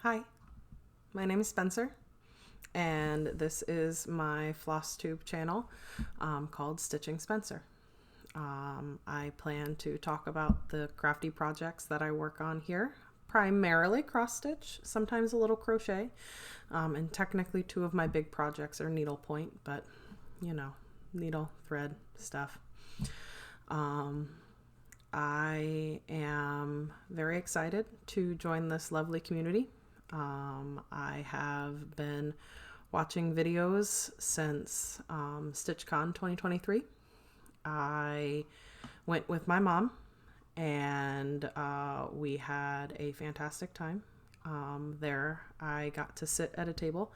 Hi, my name is Spencer, and this is my Floss Tube channel called Stitching Spencer. I plan to talk about the crafty projects that I work on here, primarily cross stitch, sometimes a little crochet, and technically two of my big projects are needlepoint, but you know, needle, thread stuff. I am very excited to join this lovely community. I have been watching videos since StitchCon 2023. I went with my mom and we had a fantastic time. There I got to sit at a table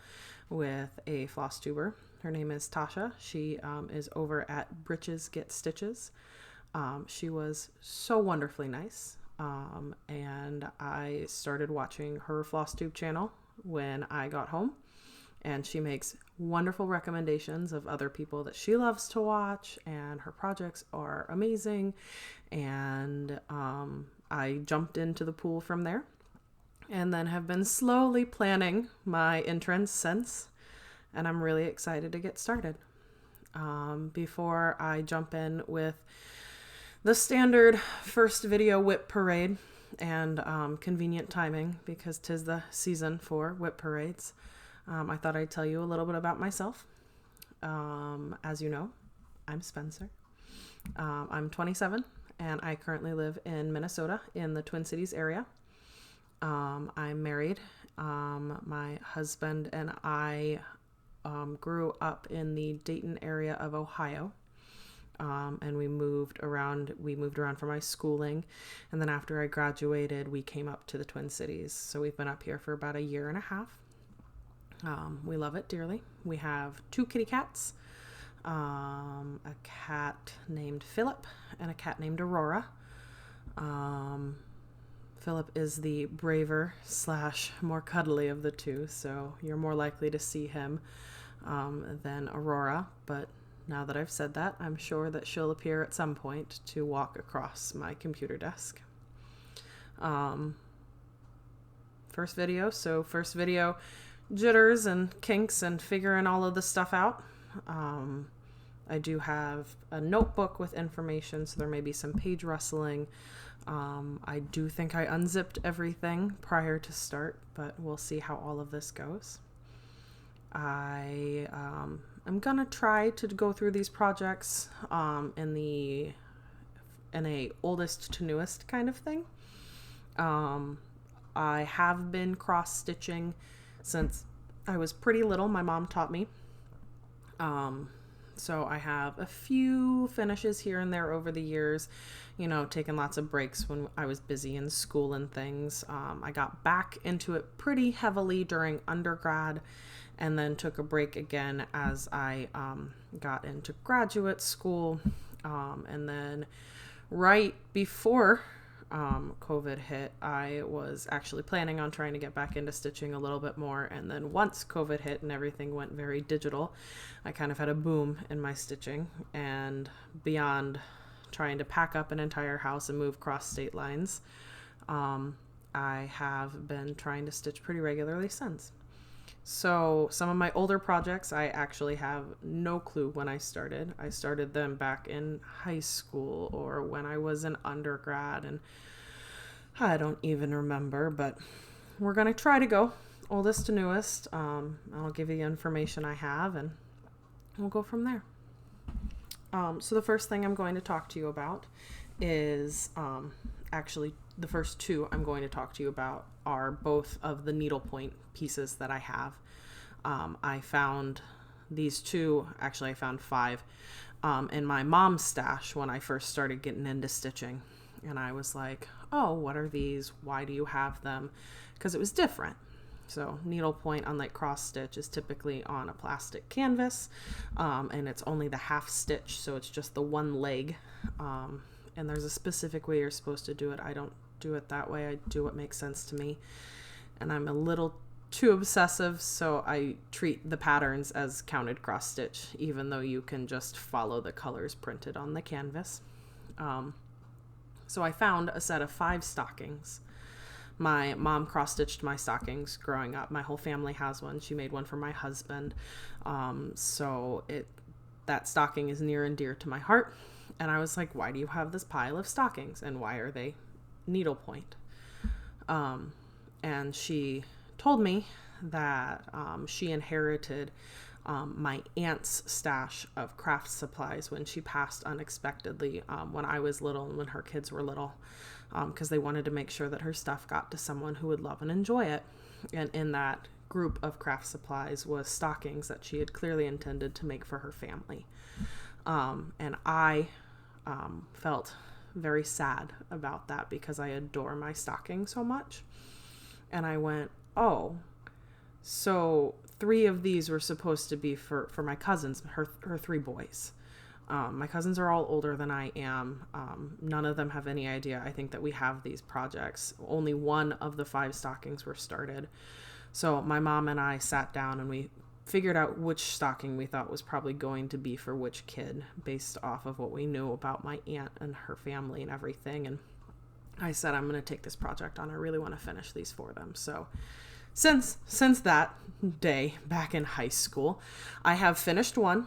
with a floss tuber. Her name is Tashia. She is over at Britches Get Stitches. She was so wonderfully nice. And I started watching her Floss Tube channel when I got home, and she makes wonderful recommendations of other people that she loves to watch, and her projects are amazing. And I jumped into the pool from there and then have been slowly planning my entrance since, and I'm really excited to get started. Before I jump in with the standard first video WIP parade and convenient timing, because 'tis the season for WIP parades, I thought I'd tell you a little bit about myself. As you know, I'm Spencer. I'm 27 and I currently live in Minnesota in the Twin Cities area. I'm married. My husband and I grew up in the Dayton area of Ohio. And we moved around for my schooling, and then after I graduated we came up to the Twin Cities, so we've been up here for about a year and a half. We love it dearly. We have 2 kitty cats, a cat named Philip and a cat named Aurora. Philip is the braver / more cuddly of the two, so you're more likely to see him than Aurora, but now that I've said that, I'm sure that she'll appear at some point to walk across my computer desk. First video, jitters and kinks and figuring all of this stuff out. I do have a notebook with information, so there may be some page rustling. I do think I unzipped everything prior to start, but we'll see how all of this goes. I'm gonna try to go through these projects in a oldest to newest kind of thing. I have been cross stitching since I was pretty little. My mom taught me. So I have a few finishes here and there over the years, taking lots of breaks when I was busy in school and things. I got back into it pretty heavily during undergrad, and then took a break again as I got into graduate school. And then right before COVID hit, I was actually planning on trying to get back into stitching a little bit more. And then once COVID hit and everything went very digital, I kind of had a boom in my stitching. And beyond trying to pack up an entire house and move cross state lines, I have been trying to stitch pretty regularly since. So some of my older projects, I actually have no clue when I started. I started them back in high school or when I was an undergrad, and I don't even remember, but we're going to try to go oldest to newest. I'll give you the information I have and we'll go from there. So the first thing I'm going to talk to you about is actually the first 2 I'm going to talk to you about are both of the needlepoint pieces that I have. I found these 2, actually I found 5 in my mom's stash when I first started getting into stitching. And I was like, oh, what are these? Why do you have them? Because it was different. So needlepoint, unlike cross stitch, is typically on a plastic canvas, and it's only the half stitch, so it's just the one leg. And there's a specific way you're supposed to do it. I don't do it that way. I do what makes sense to me. And I'm a little too obsessive, so I treat the patterns as counted cross stitch, even though you can just follow the colors printed on the canvas. So I found a set of 5 stockings My mom cross-stitched my stockings growing up. My whole family has one. She made one for my husband. That stocking is near and dear to my heart. And I was like, why do you have this pile of stockings? And why are they needlepoint? And she told me that she inherited my aunt's stash of craft supplies when she passed unexpectedly when I was little and when her kids were little, because they wanted to make sure that her stuff got to someone who would love and enjoy it. And in that group of craft supplies was stockings that she had clearly intended to make for her family. And I felt very sad about that because I adore my stocking so much. And I went, oh, so 3 of these were supposed to be for my cousins, her 3 boys. My cousins are all older than I am. None of them have any idea, I think, that we have these projects. Only 1 of the 5 stockings were started. So my mom and I sat down and we figured out which stocking we thought was probably going to be for which kid based off of what we knew about my aunt and her family and everything. And I said, I'm going to take this project on. I really want to finish these for them. So since that day back in high school, I have finished one.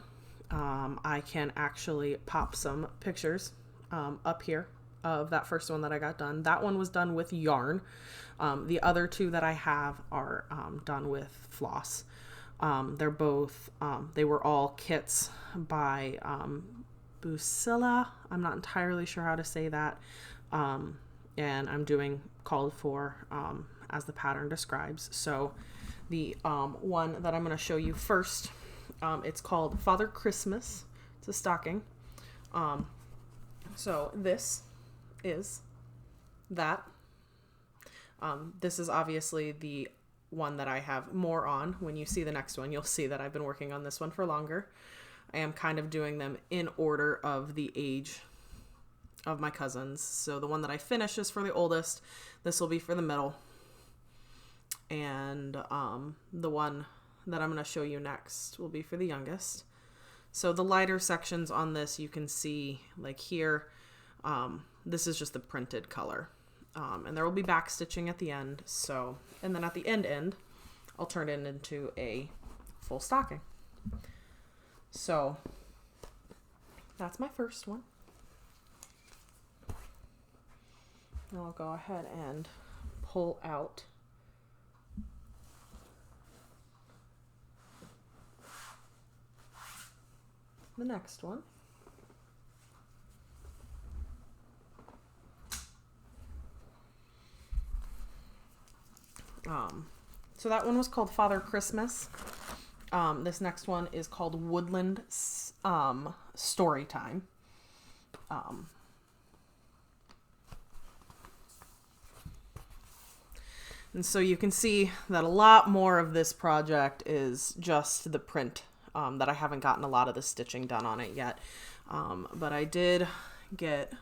I can actually pop some pictures up here of that first one that I got done. That one was done with yarn. The other 2 that I have are done with floss. They're both, they were all kits by Busilla. I'm not entirely sure how to say that. And I'm doing called for as the pattern describes. So the one that I'm going to show you first, it's called Father Christmas. It's a stocking. So this is that. This is obviously the one that I have more on. When you see the next one, you'll see that I've been working on this one for longer. I am kind of doing them in order of the age of my cousins. So the one that I finish is for the oldest. This will be for the middle. And the one that I'm going to show you next will be for the youngest. So the lighter sections on this, you can see like here, this is just the printed color. And there will be back stitching at the end. So, and then at the end, I'll turn it into a full stocking. So that's my first one. And I'll go ahead and pull out the next one. So that one was called Father Christmas. This next one is called Woodland Storytime. And so you can see that a lot more of this project is just the print, that I haven't gotten a lot of the stitching done on it yet. But I did get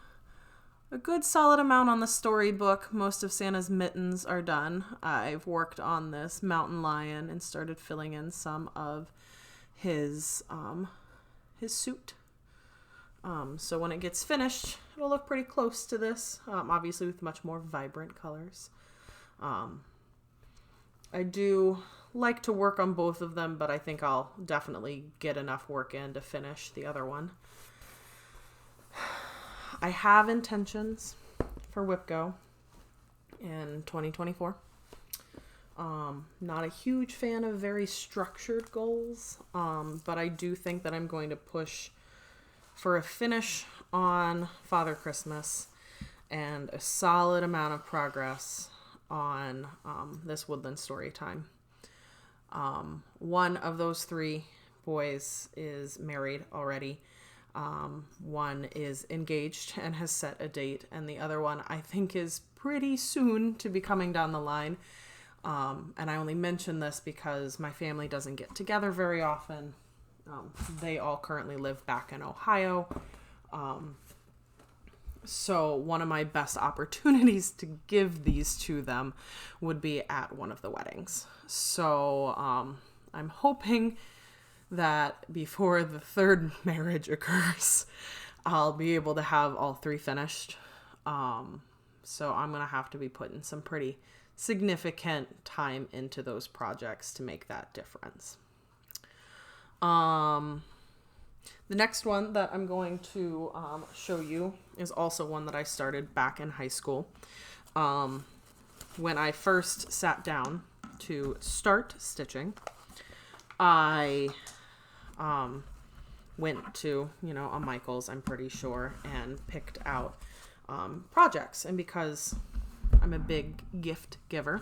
a good solid amount on the storybook. Most of Santa's mittens are done. I've worked on this mountain lion and started filling in some of his suit. So when it gets finished, it'll look pretty close to this, obviously with much more vibrant colors. I do like to work on both of them, but I think I'll definitely get enough work in to finish the other one. I have intentions for WIP Go in 2024. Not a huge fan of very structured goals, but I do think that I'm going to push for a finish on Father Christmas and a solid amount of progress on this Woodland Storytime. One of those 3 boys is married already. One is engaged and has set a date, and the other one I think is pretty soon to be coming down the line. And I only mention this because my family doesn't get together very often. They all currently live back in Ohio. So one of my best opportunities to give these to them would be at one of the weddings. So I'm hoping that before the 3rd marriage occurs, I'll be able to have all 3 finished. So I'm going to have to be putting some pretty significant time into those projects to make that difference. The next one that I'm going to show you is also one that I started back in high school. When I first sat down to start stitching, I went to, a Michael's, I'm pretty sure, and picked out projects. And because I'm a big gift giver,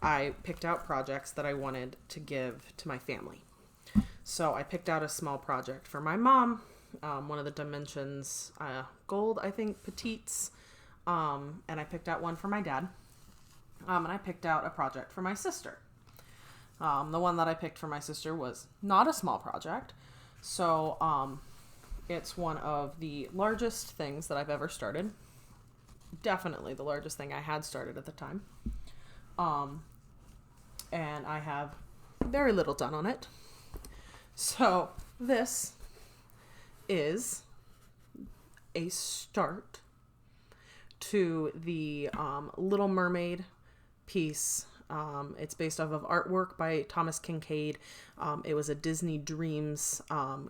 I picked out projects that I wanted to give to my family. So I picked out a small project for my mom, one of the dimensions, gold, I think, petites, and I picked out one for my dad, and I picked out a project for my sister. The one that I picked for my sister was not a small project, so it's one of the largest things that I've ever started. Definitely the largest thing I had started at the time. And I have very little done on it. So this is a start to the Little Mermaid piece. It's based off of artwork by Thomas Kincaid. It was a Disney Dreams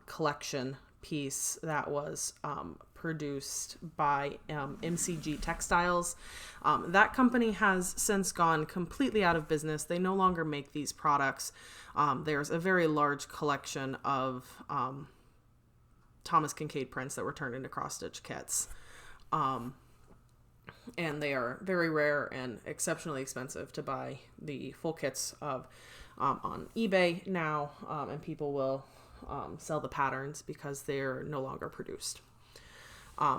collection piece that was produced by MCG Textiles. That company has since gone completely out of business. They no longer make these products. There's a very large collection of Thomas Kincaid prints that were turned into cross-stitch kits. And they are very rare and exceptionally expensive to buy the full kits of on eBay now, and people will sell the patterns because they're no longer produced.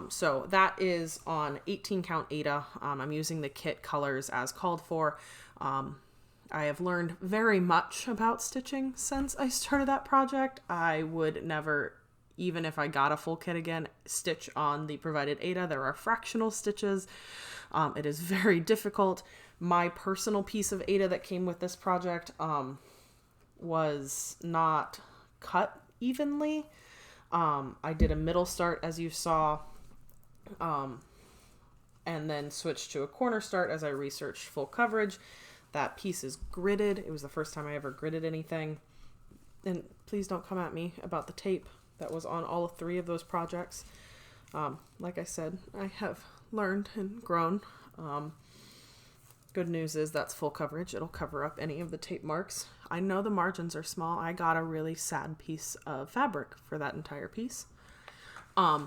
So that is on 18 count Aida. I'm using the kit colors as called for. I have learned very much about stitching since I started that project. I would never, even if I got a full kit again, stitch on the provided Aida. There are fractional stitches. It is very difficult. My personal piece of Aida that came with this project was not cut evenly. I did a middle start, as you saw, and then switched to a corner start as I researched full coverage. That piece is gridded. It was the first time I ever gridded anything. And please don't come at me about the tape that was on all 3 of those projects. Like I said, I have learned and grown. Good news is that's full coverage. It'll cover up any of the tape marks. I know the margins are small. I got a really sad piece of fabric for that entire piece. I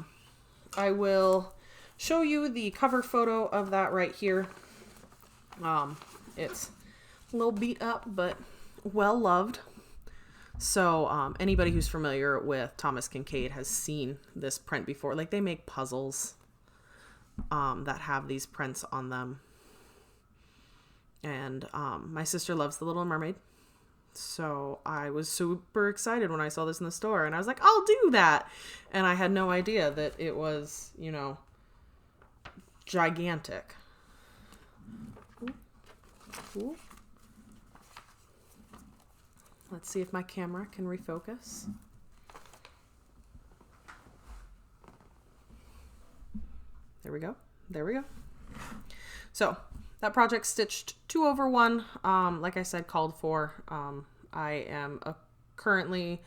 will show you the cover photo of that right here. It's a little beat up, but well loved. So anybody who's familiar with Thomas Kincaid has seen this print before. Like, they make puzzles that have these prints on them. And my sister loves The Little Mermaid. So I was super excited when I saw this in the store. And I was like, I'll do that. And I had no idea that it was, gigantic. Ooh. Let's see if my camera can refocus. There we go. There we go. So that project stitched 2 over 1. Like I said, called for. I am currently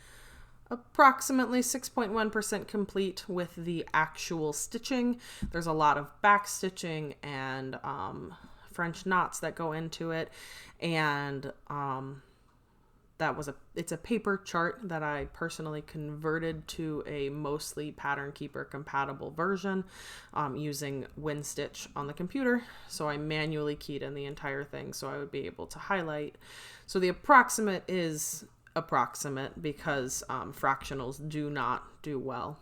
approximately 6.1% complete with the actual stitching. There's a lot of back stitching and French knots that go into it, and it's a paper chart that I personally converted to a mostly Pattern Keeper compatible version using WinStitch on the computer. So I manually keyed in the entire thing so I would be able to highlight. So the approximate is approximate because fractionals do not do well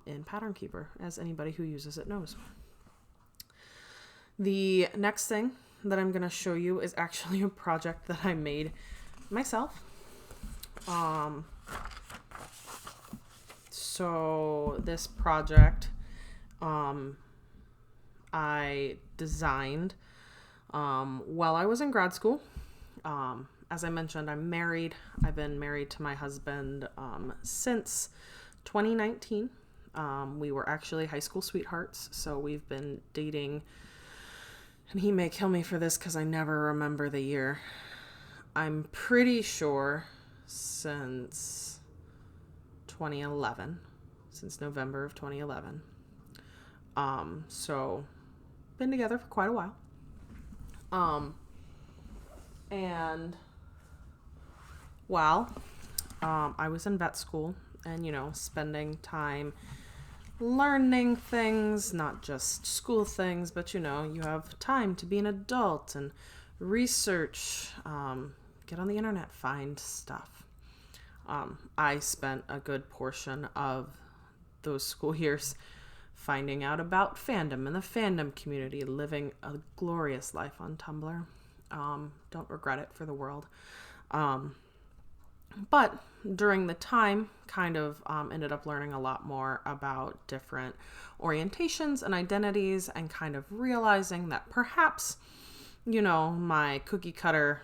in Pattern Keeper, as anybody who uses it knows. The next thing that I'm going to show you is actually a project that I made myself. So this project I designed while I was in grad school. As I mentioned, I'm married. I've been married to my husband since 2019. We were actually high school sweethearts, so we've been dating and he may kill me for this because I never remember the year. I'm pretty sure since 2011, since November of 2011. So been together for quite a while. And while I was in vet school and, spending time learning things, not just school things, but, you have time to be an adult and research, get on the internet, find stuff. I spent a good portion of those school years finding out about fandom and the fandom community, living a glorious life on Tumblr. Don't regret it for the world. But during the time, kind of ended up learning a lot more about different orientations and identities, and kind of realizing that perhaps, my cookie cutter,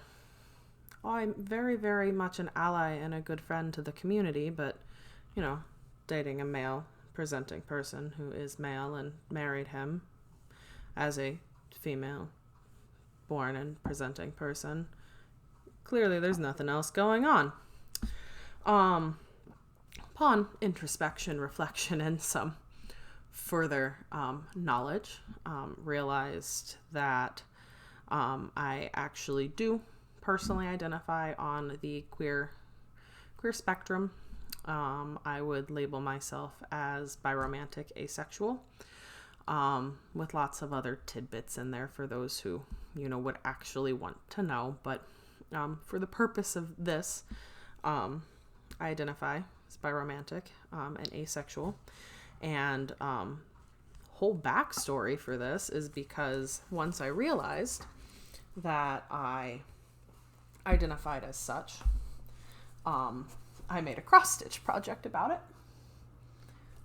I'm very, very much an ally and a good friend to the community, but, dating a male presenting person who is male and married him as a female born and presenting person. Clearly there's nothing else going on. Upon introspection, reflection, and some further knowledge, realized that I actually do personally identify on the queer spectrum. I would label myself as biromantic asexual, with lots of other tidbits in there for those who, would actually want to know. But for the purpose of this, I identify as biromantic and asexual. And whole backstory for this is because once I realized that I identified as such, I made a cross-stitch project about it.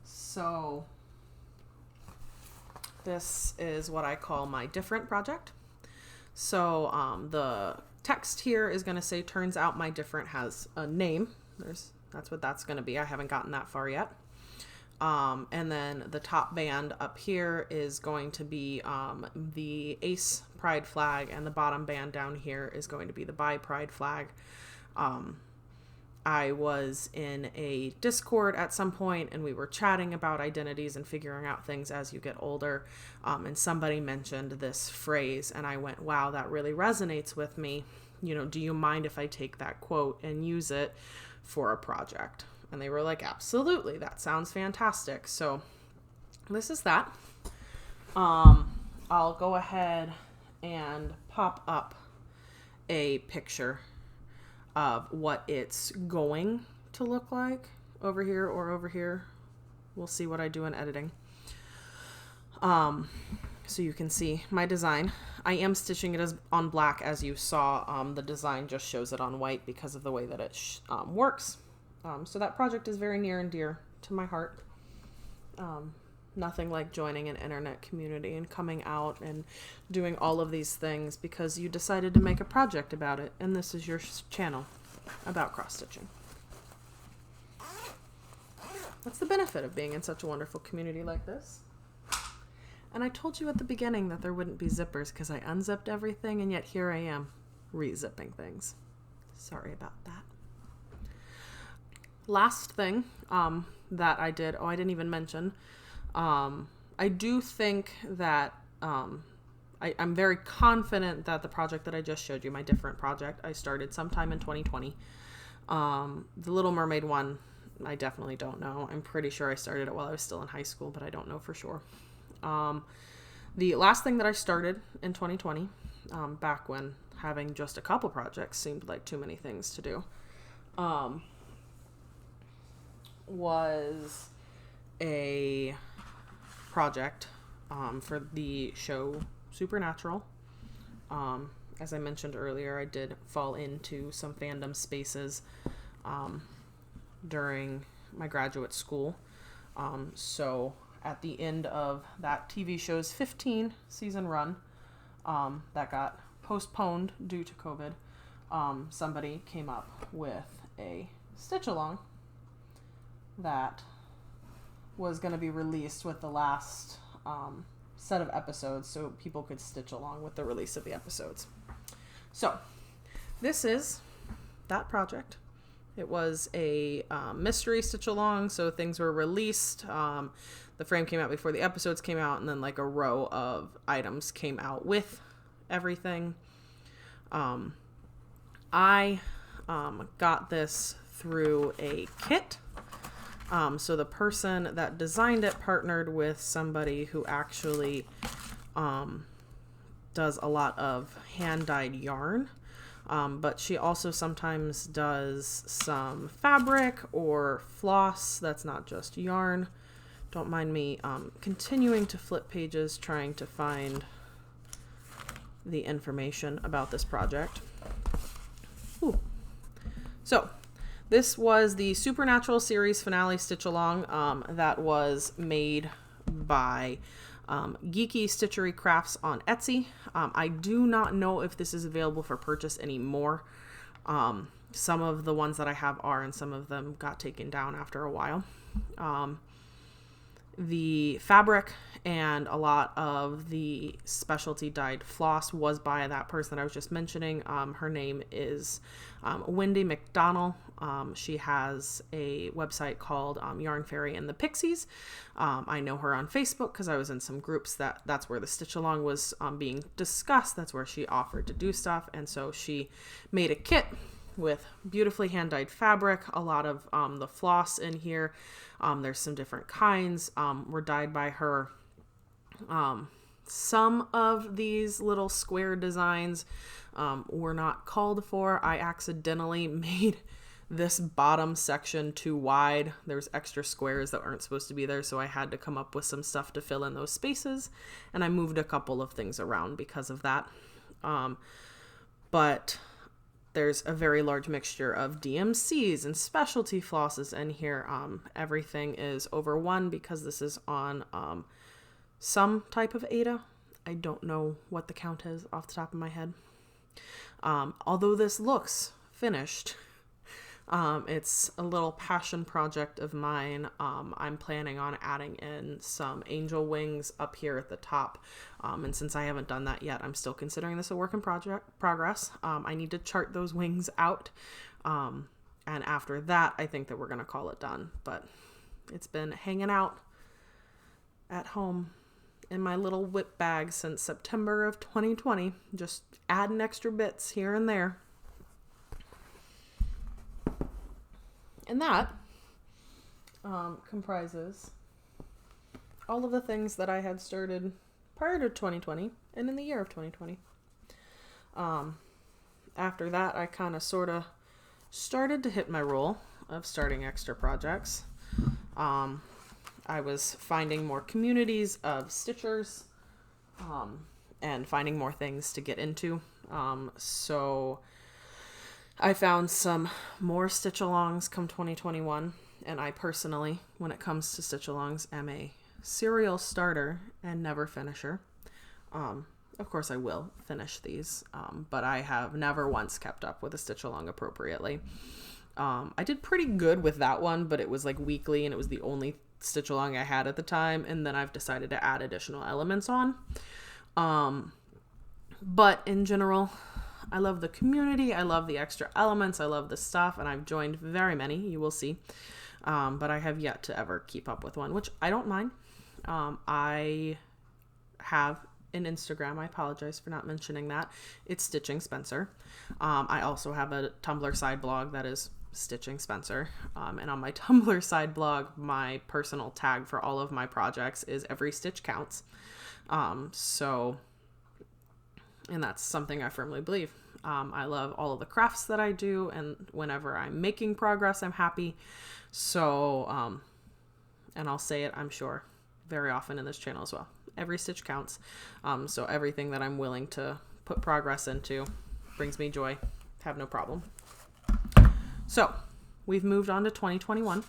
So this is what I call my different project. So the text here is going to say, turns out my different has a name. That's what that's going to be. I haven't gotten that far yet. And then the top band up here is going to be the ace pride flag, and the bottom band down here is going to be the bi pride flag. I was in a Discord at some point, and we were chatting about identities and figuring out things as you get older. And somebody mentioned this phrase, and I went, wow, that really resonates with me. Do you mind if I take that quote and use it for a project? And they were like, absolutely, that sounds fantastic. So this is that. I'll go ahead and pop up a picture of what it's going to look like over here or over here. We'll see what I do in editing. So you can see my design. I am stitching it on black, as you saw. The design just shows it on white because of the way that it works. So that project is very near and dear to my heart. Nothing like joining an internet community and coming out and doing all of these things because you decided to make a project about it, and this is your channel about cross-stitching. That's the benefit of being in such a wonderful community like this. And I told you at the beginning that there wouldn't be zippers because I unzipped everything, and yet here I am re-zipping things. Sorry about that. Last thing that I did, I didn't even mention, I do think that I'm very confident that the project that I just showed you, my different project, I started sometime in 2020. The Little Mermaid one, I definitely don't know. I'm pretty sure I started it while I was still in high school, but I don't know for sure. The last thing that I started in 2020, back when having just a couple projects seemed like too many things to do, was a project for the show Supernatural. As I mentioned earlier, I did fall into some fandom spaces during my graduate school. So at the end of that TV show's 15 season run, that got postponed due to COVID, somebody came up with a stitch along that was going to be released with the last set of episodes so people could stitch along with the release of the episodes. So this is that project. It was a mystery stitch along, so things were released. The frame came out before the episodes came out, and then like a row of items came out with everything. I got this through a kit. So the person that designed it partnered with somebody who actually does a lot of hand-dyed yarn. But she also sometimes does some fabric or floss that's not just yarn. Don't mind me continuing to flip pages trying to find the information about this project. Ooh. So this was the Supernatural series finale stitch along that was made by Geeky Stitchery Crafts on Etsy. I do not know if this is available for purchase anymore. Some of the ones that I have are, and some of them got taken down after a while. The fabric and a lot of the specialty dyed floss was by that person that I was just mentioning. Her name is Wendy McDonnell. She has a website called Yarn Fairy and the Pixies. I know her on Facebook because I was in some groups that's where the stitch along was being discussed. That's where she offered to do stuff. And so she made a kit with beautifully hand-dyed fabric, a lot of the floss in here. There's some different kinds were dyed by her. Some of these little square designs were not called for. I accidentally made this bottom section too wide. There's extra squares that aren't supposed to be there, so I had to come up with some stuff to fill in those spaces, and I moved a couple of things around because of that. But there's a very large mixture of DMCs and specialty flosses in here. Everything is over 1 because this is on some type of Aida. I don't know what the count is off the top of my head. Although this looks finished, it's a little passion project of mine. I'm planning on adding in some angel wings up here at the top. And since I haven't done that yet, I'm still considering this a work in progress. I need to chart those wings out. And after that, I think that we're going to call it done. But it's been hanging out at home in my little WIP bag since September of 2020. Just adding extra bits here and there. And that comprises all of the things that I had started prior to 2020 and in the year of 2020. After that, I kind of sort of started to hit my role of starting extra projects. I was finding more communities of stitchers and finding more things to get into. So I found some more stitch-alongs come 2021, and I personally, when it comes to stitch-alongs, am a serial starter and never finisher. Of course, I will finish these, but I have never once kept up with a stitch-along appropriately. I did pretty good with that one, but it was like weekly, and it was the only stitch-along I had at the time, and then I've decided to add additional elements on. But in general, I love the community, I love the extra elements, I love the stuff, and I've joined very many, you will see. But I have yet to ever keep up with one, which I don't mind. I have an Instagram, I apologize for not mentioning that. It's Stitching Spencer. I also have a Tumblr side blog that is Stitching Spencer. And on my Tumblr side blog, my personal tag for all of my projects is Every Stitch Counts. And that's something I firmly believe. I love all of the crafts that I do, and whenever I'm making progress, I'm happy. So, and I'll say it, I'm sure, very often in this channel as well. Every stitch counts. So everything that I'm willing to put progress into brings me joy. Have no problem. So we've moved on to 2021.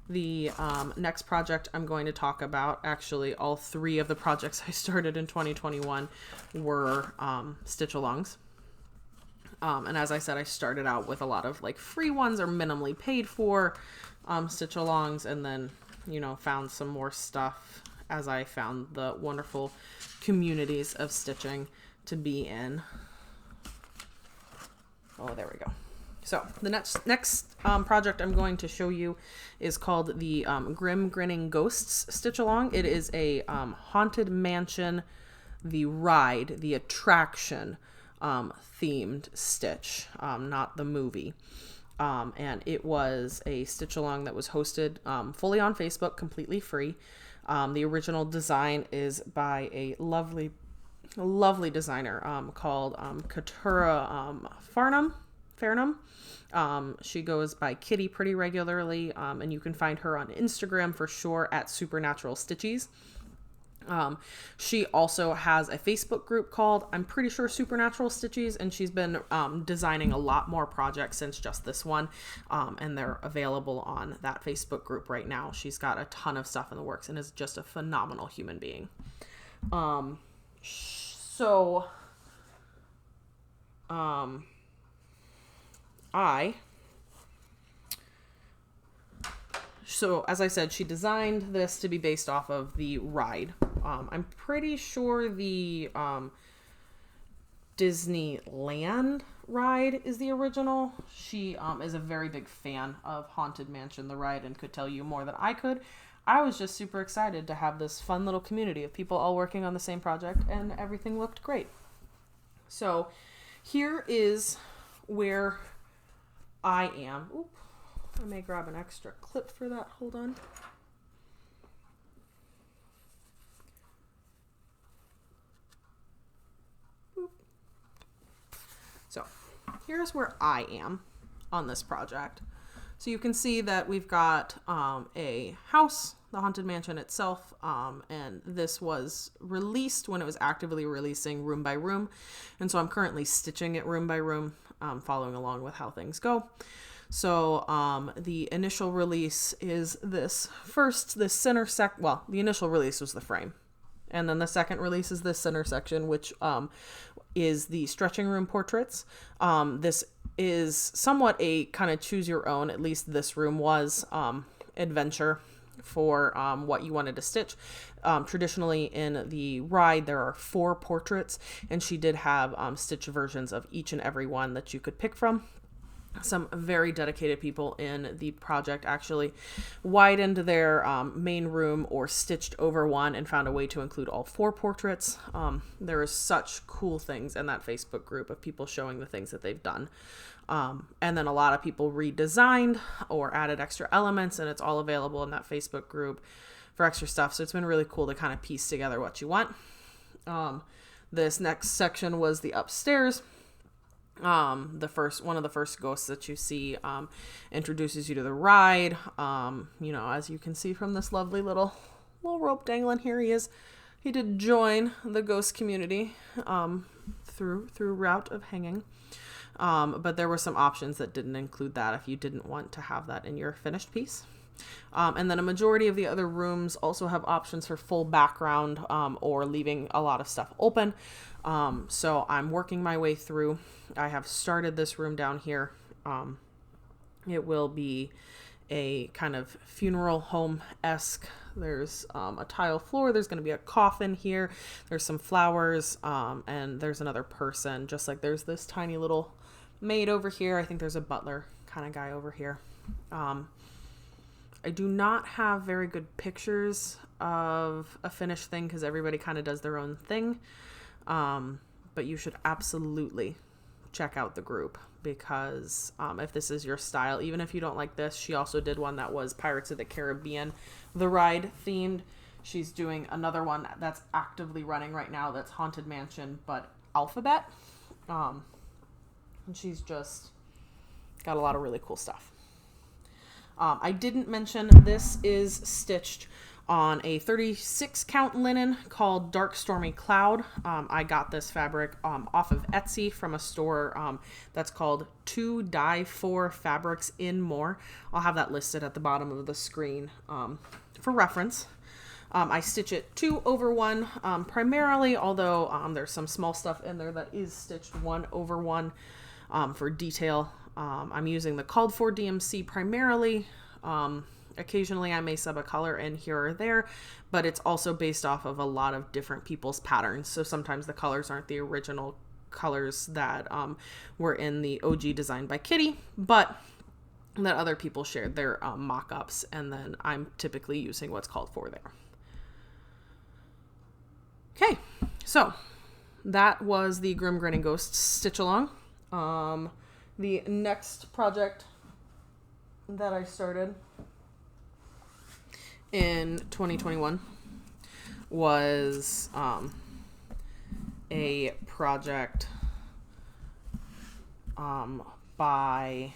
The next project I'm going to talk about, actually all 3 of the projects I started in 2021 were stitch-alongs. And as I said, I started out with a lot of like free ones or minimally paid for stitch-alongs, and then, you know, found some more stuff as I found the wonderful communities of stitching to be in. Oh, there we go. So the next project I'm going to show you is called the Grinning Ghosts Stitch Along. It is a Haunted Mansion, the ride, the attraction themed stitch, not the movie. And it was a stitch along that was hosted fully on Facebook, completely free. The original design is by a lovely designer called Katura Farnham. She goes by Kitty pretty regularly, and you can find her on Instagram for sure at Supernatural Stitchies. She also has a Facebook group called, I'm pretty sure, Supernatural Stitchies, and she's been designing a lot more projects since just this one, and they're available on that Facebook group right now. She's got a ton of stuff in the works and is just a phenomenal human being. So as I said, she designed this to be based off of the ride. I'm pretty sure the Disneyland ride is the original. She is a very big fan of Haunted Mansion, the ride, and could tell you more than I could. I was just super excited to have this fun little community of people all working on the same project, and everything looked great. So here is where I am. Oop, I may grab an extra clip for that. Hold on. Boop. So here's where I am on this project. So you can see that we've got a house, the Haunted Mansion itself, and this was released when it was actively releasing room by room. And so I'm currently stitching it room by room, following along with how things go. So the initial release is this center well, the initial release was the frame. And then the second release is this center section, which is the stretching room portraits. This is somewhat a kind of choose your own, at least this room was, adventure for what you wanted to stitch. Traditionally in the ride, there are 4 portraits, and she did have stitch versions of each and every one that you could pick from. Some very dedicated people in the project actually widened their main room or stitched over one and found a way to include all 4 portraits. There is such cool things in that Facebook group of people showing the things that they've done. And then a lot of people redesigned or added extra elements, and it's all available in that Facebook group for extra stuff. So it's been really cool to kind of piece together what you want. This next section was the upstairs. One of the first ghosts that you see introduces you to the ride. As you can see from this lovely little rope dangling, here he is. He did join the ghost community through route of hanging. But there were some options that didn't include that if you didn't want to have that in your finished piece. And then a majority of the other rooms also have options for full background or leaving a lot of stuff open. So I'm working my way through. I have started this room down here. It will be a kind of funeral home-esque. There's a tile floor. There's going to be a coffin here. There's some flowers, and there's another person. Just like there's this tiny little maid over here. I think there's a butler kind of guy over here. I do not have very good pictures of a finished thing because everybody kind of does their own thing. But you should absolutely check out the group because if this is your style, even if you don't like this, she also did one that was Pirates of the Caribbean, the ride themed. She's doing another one that's actively running right now that's Haunted Mansion, but alphabet. And she's just got a lot of really cool stuff. I didn't mention this is stitched on a 36 count linen called Dark Stormy Cloud. I got this fabric off of Etsy from a store that's called 2 Dye 4 Fabrics in More. I'll have that listed at the bottom of the screen for reference. I stitch it 2/1 primarily, although there's some small stuff in there that is stitched 1/1 for detail. I'm using the called for DMC primarily. Occasionally I may sub a color in here or there, but it's also based off of a lot of different people's patterns. So sometimes the colors aren't the original colors that were in the OG design by Kitty, but that other people shared their mock-ups, and then I'm typically using what's called for there. Okay, so that was the Grinning Ghost stitch along. The next project that I started in 2021 was a project by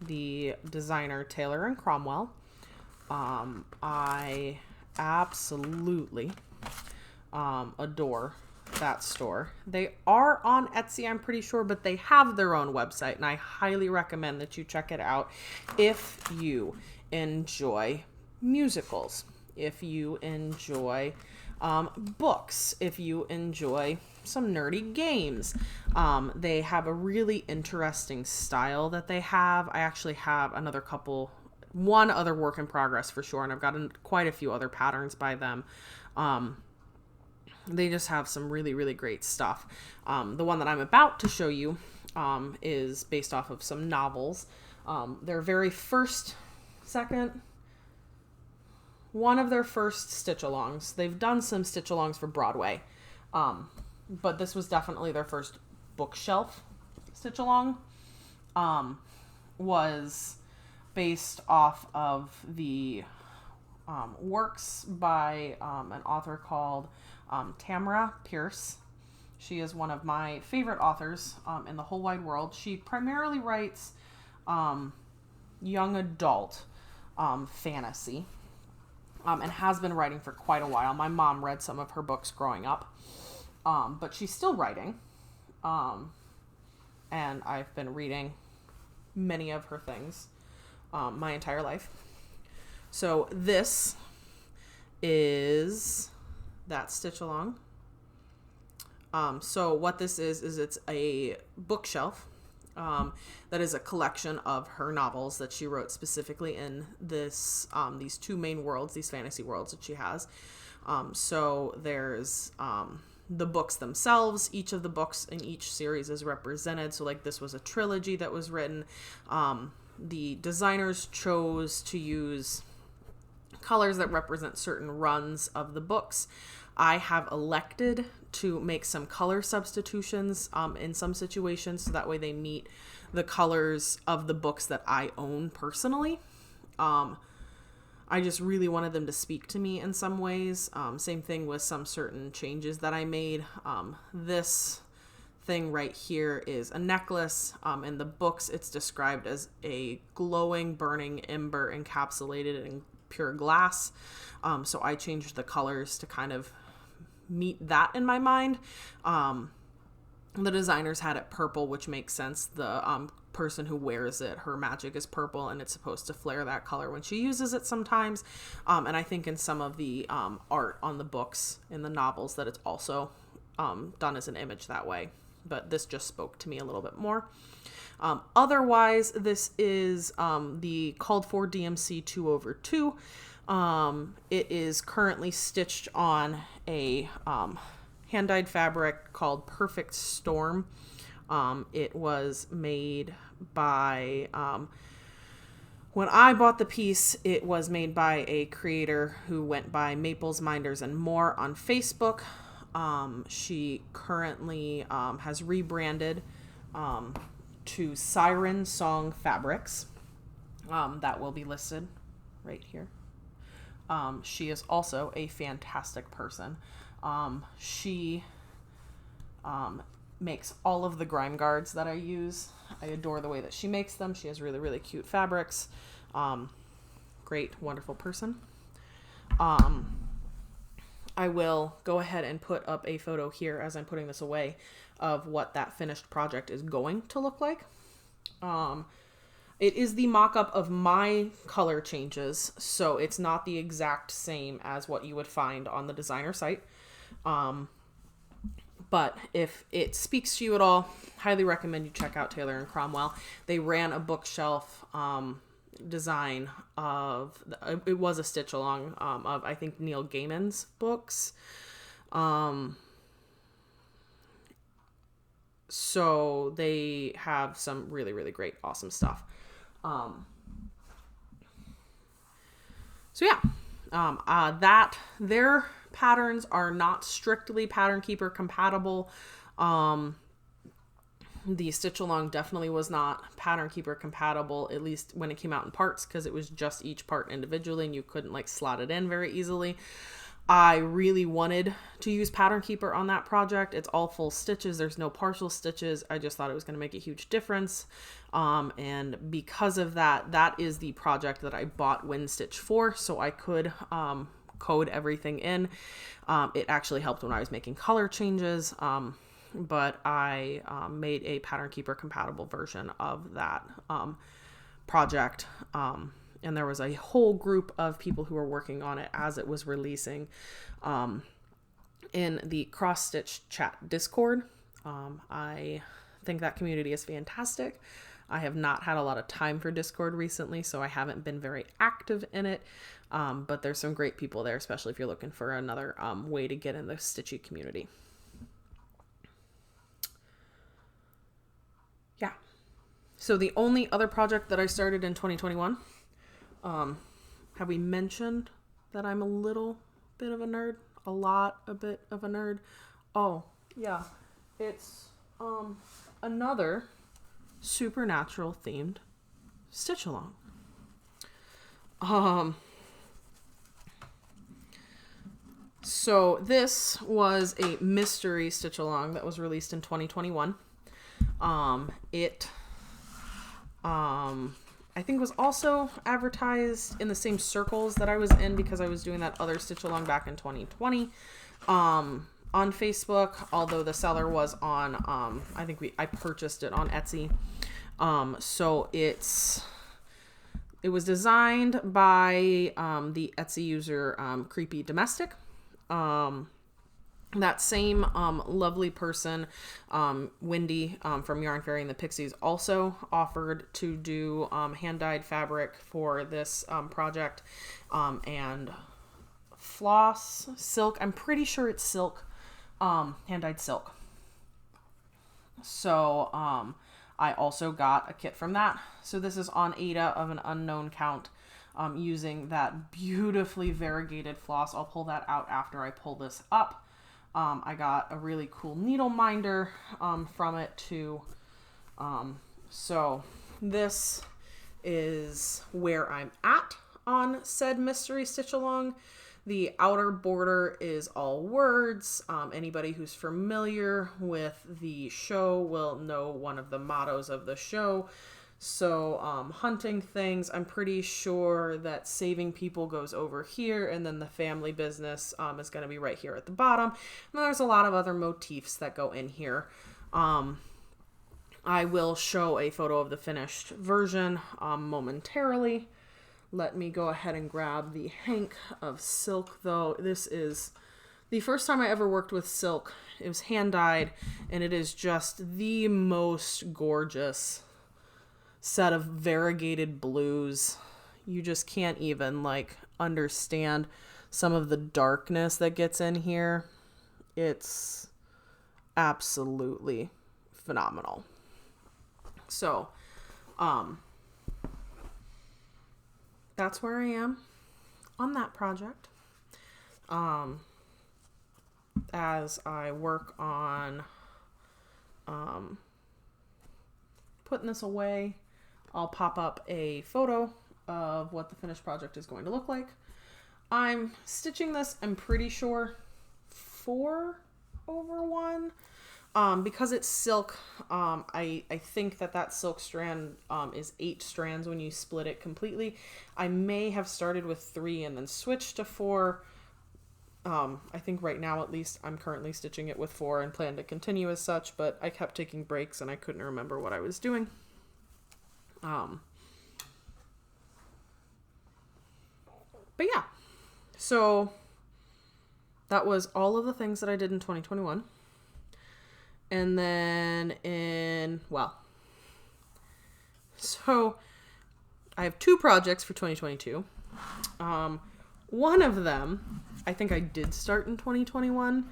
the designer Taylor and Cromwell. I absolutely adore that store. They are on Etsy, I'm pretty sure, but they have their own website, and I highly recommend that you check it out if you enjoy musicals, if you enjoy books, if you enjoy some nerdy games. They have a really interesting style that they have. I actually have one other work in progress for sure, and I've gotten quite a few other patterns by them. They just have some really, really great stuff. The one that I'm about to show you is based off of some novels. Their very one of their first stitch-alongs. They've done some stitch-alongs for Broadway, but this was definitely their first bookshelf stitch-along. Was based off of the works by an author called Tamora Pierce. She is one of my favorite authors in the whole wide world. She primarily writes young adult fantasy, and has been writing for quite a while. My mom read some of her books growing up, but she's still writing, and I've been reading many of her things my entire life. So this is that stitch along. So what this is it's a bookshelf that is a collection of her novels that she wrote specifically in this these two main worlds, these fantasy worlds that she has. So there's the books themselves. Each of the books in each series is represented. So like this was a trilogy that was written. The designers chose to use colors that represent certain runs of the books. I have elected to make some color substitutions in some situations, so that way they meet the colors of the books that I own personally. I just really wanted them to speak to me in some ways. Same thing with some certain changes that I made. This thing right here is a necklace. In the books, it's described as a glowing, burning ember encapsulated in pure glass. So I changed the colors to kind of meet that in my mind. The designers had it purple, which makes sense. The person who wears it, her magic is purple, and it's supposed to flare that color when she uses it sometimes. And I think in some of the art on the books, in the novels, that it's also done as an image that way. But this just spoke to me a little bit more. Otherwise, this is the called for DMC 2/2. It is currently stitched on a hand-dyed fabric called Perfect Storm. It was made by, when I bought the piece, it was made by a creator who went by Maples, Minders, and More on Facebook. She currently has rebranded to Siren Song Fabrics. That will be listed right here. She is also a fantastic person. She makes all of the grime guards that I use. I adore the way that she makes them. She has really, really cute fabrics. Great, wonderful person. I will go ahead and put up a photo here as I'm putting this away of what that finished project is going to look like. It is the mock-up of my color changes, so it's not the exact same as what you would find on the designer site. But if it speaks to you at all, highly recommend you check out Taylor and Cromwell. They ran a bookshelf design of, it was a stitch along of, I think, Neil Gaiman's books. So they have some really, really great, awesome stuff. So yeah, that their patterns are not strictly Pattern Keeper compatible. The stitch along definitely was not Pattern Keeper compatible, at least when it came out in parts, because it was just each part individually and you couldn't like slot it in very easily. I really wanted to use Pattern Keeper on that project. It's all full stitches. There's no partial stitches. I just thought it was going to make a huge difference. And because of that, that is the project that I bought WinStitch for, so I could code everything in. It actually helped when I was making color changes. But I made a Pattern Keeper compatible version of that project. And there was a whole group of people who were working on it as it was releasing in the Cross Stitch Chat Discord. I think that community is fantastic. I have not had a lot of time for Discord recently, so I haven't been very active in it. But there's some great people there, especially if you're looking for another way to get in the stitchy community. Yeah. So the only other project that I started in 2021, have we mentioned that I'm a little bit of a nerd? A bit of a nerd. Oh, yeah. It's another supernatural themed stitch along. So this was a mystery stitch along that was released in 2021. I think was also advertised in the same circles that I was in because I was doing that other stitch along back in 2020 on Facebook, although the seller was on I purchased it on Etsy. So it was designed by the Etsy user Creepy Domestic. That same lovely person, Wendy from Yarn Fairy and the Pixies, also offered to do hand-dyed fabric for this project, and floss, silk. I'm pretty sure it's silk, hand-dyed silk. So I also got a kit from that. So this is on Ada of an Unknown Count, using that beautifully variegated floss. I'll pull that out after I pull this up. I got a really cool needle minder from it too. So this is where I'm at on said mystery stitch along. The outer border is all words. Anybody who's familiar with the show will know one of the mottos of the show. So hunting things, I'm pretty sure that saving people goes over here, and then the family business is going to be right here at the bottom. And there's a lot of other motifs that go in here. I will show a photo of the finished version momentarily. Let me go ahead and grab the hank of silk, though. This is the first time I ever worked with silk. It was hand-dyed, and it is just the most gorgeous set of variegated blues. You just can't even understand some of the darkness that gets in here. It's absolutely phenomenal. So that's where I am on that project. As I work on putting this away, I'll pop up a photo of what the finished project is going to look like. I'm stitching this, I'm pretty sure, 4/1. Because it's silk, I think that silk strand is 8 strands when you split it completely. I may have started with 3 and then switched to 4. I think right now, at least, I'm currently stitching it with 4 and plan to continue as such, but I kept taking breaks and I couldn't remember what I was doing. But yeah, so that was all of the things that I did in 2021. And then I have 2 projects for 2022. One of them, I think I did start in 2021,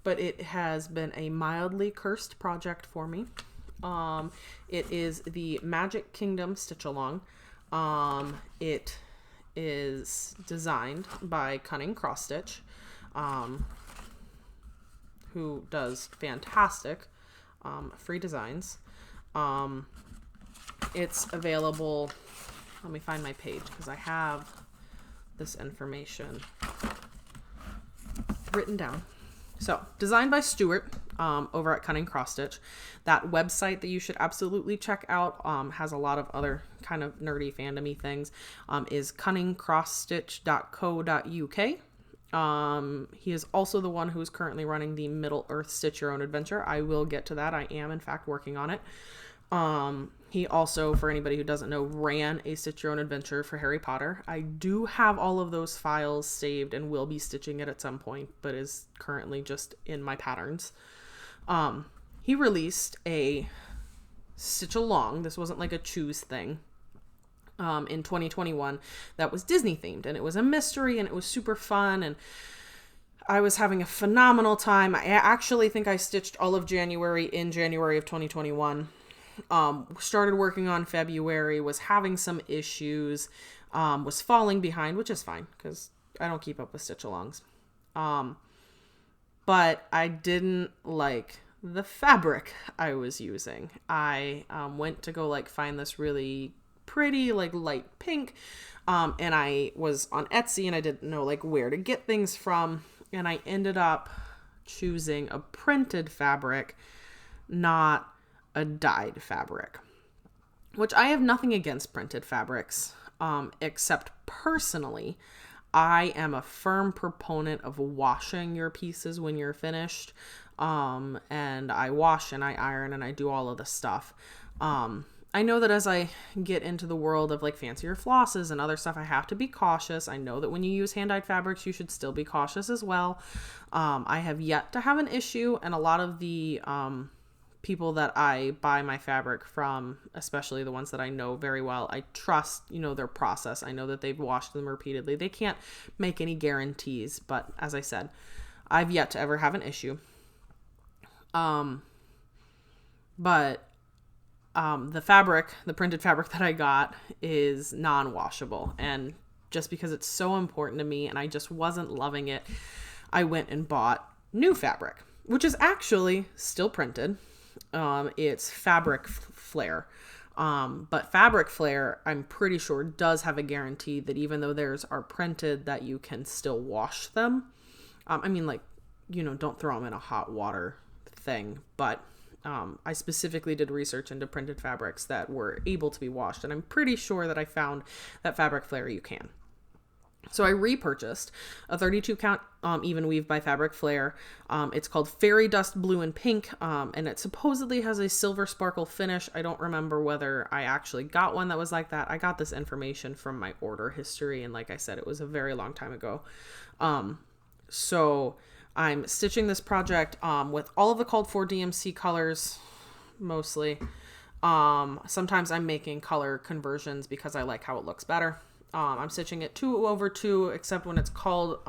but it has been a mildly cursed project for me. It is the Magic Kingdom Stitch Along. It is designed by Cunning Cross Stitch, who does fantastic free designs. It's available. Let me find my page because I have this information written down. So, designed by Stuart over at Cunning Cross Stitch. That website that you should absolutely check out has a lot of other kind of nerdy fandom-y things. Is cunningcrossstitch.co.uk. He is also the one who is currently running the Middle Earth Stitch Your Own Adventure. I will get to that. I am, in fact, working on it. He also, for anybody who doesn't know, ran a Stitch Your Own Adventure for Harry Potter. I do have all of those files saved and will be stitching it at some point, but is currently just in my patterns. He released a Stitch Along. This wasn't like a choose thing. In 2021 that was Disney themed, and it was a mystery, and it was super fun, and I was having a phenomenal time. I actually think I stitched all of January in January of 2021. Started working on February, was having some issues, was falling behind, which is fine because I don't keep up with Stitch Alongs. But I didn't like the fabric I was using. I went to go like find this really pretty like light pink, and I was on Etsy and I didn't know like where to get things from, and I ended up choosing a printed fabric, not a dyed fabric, which I have nothing against printed fabrics, except personally, I am a firm proponent of washing your pieces when you're finished, and I wash and I iron and I do all of the stuff. I know that as I get into the world of like fancier flosses and other stuff, I have to be cautious. I know that when you use hand-dyed fabrics, you should still be cautious as well. I have yet to have an issue, and a lot of the people that I buy my fabric from, especially the ones that I know very well, I trust, their process. I know that they've washed them repeatedly. They can't make any guarantees, but as I said, I've yet to ever have an issue. The fabric, the printed fabric that I got is non-washable, and just because it's so important to me and I just wasn't loving it, I went and bought new fabric, which is actually still printed. It's Fabric Flare. But Fabric Flare, I'm pretty sure, does have a guarantee that even though theirs are printed, that you can still wash them. Don't throw them in a hot water thing, but I specifically did research into printed fabrics that were able to be washed, and I'm pretty sure that I found that Fabric Flare you can. So I repurchased a 32 count even weave by Fabric Flare. It's called Fairy Dust Blue and Pink, and it supposedly has a silver sparkle finish. I don't remember whether I actually got one that was like that. I got this information from my order history, and like I said, it was a very long time ago. So I'm stitching this project with all of the called for DMC colors, mostly. Sometimes I'm making color conversions because I like how it looks better. I'm stitching it 2/2, except when it's called,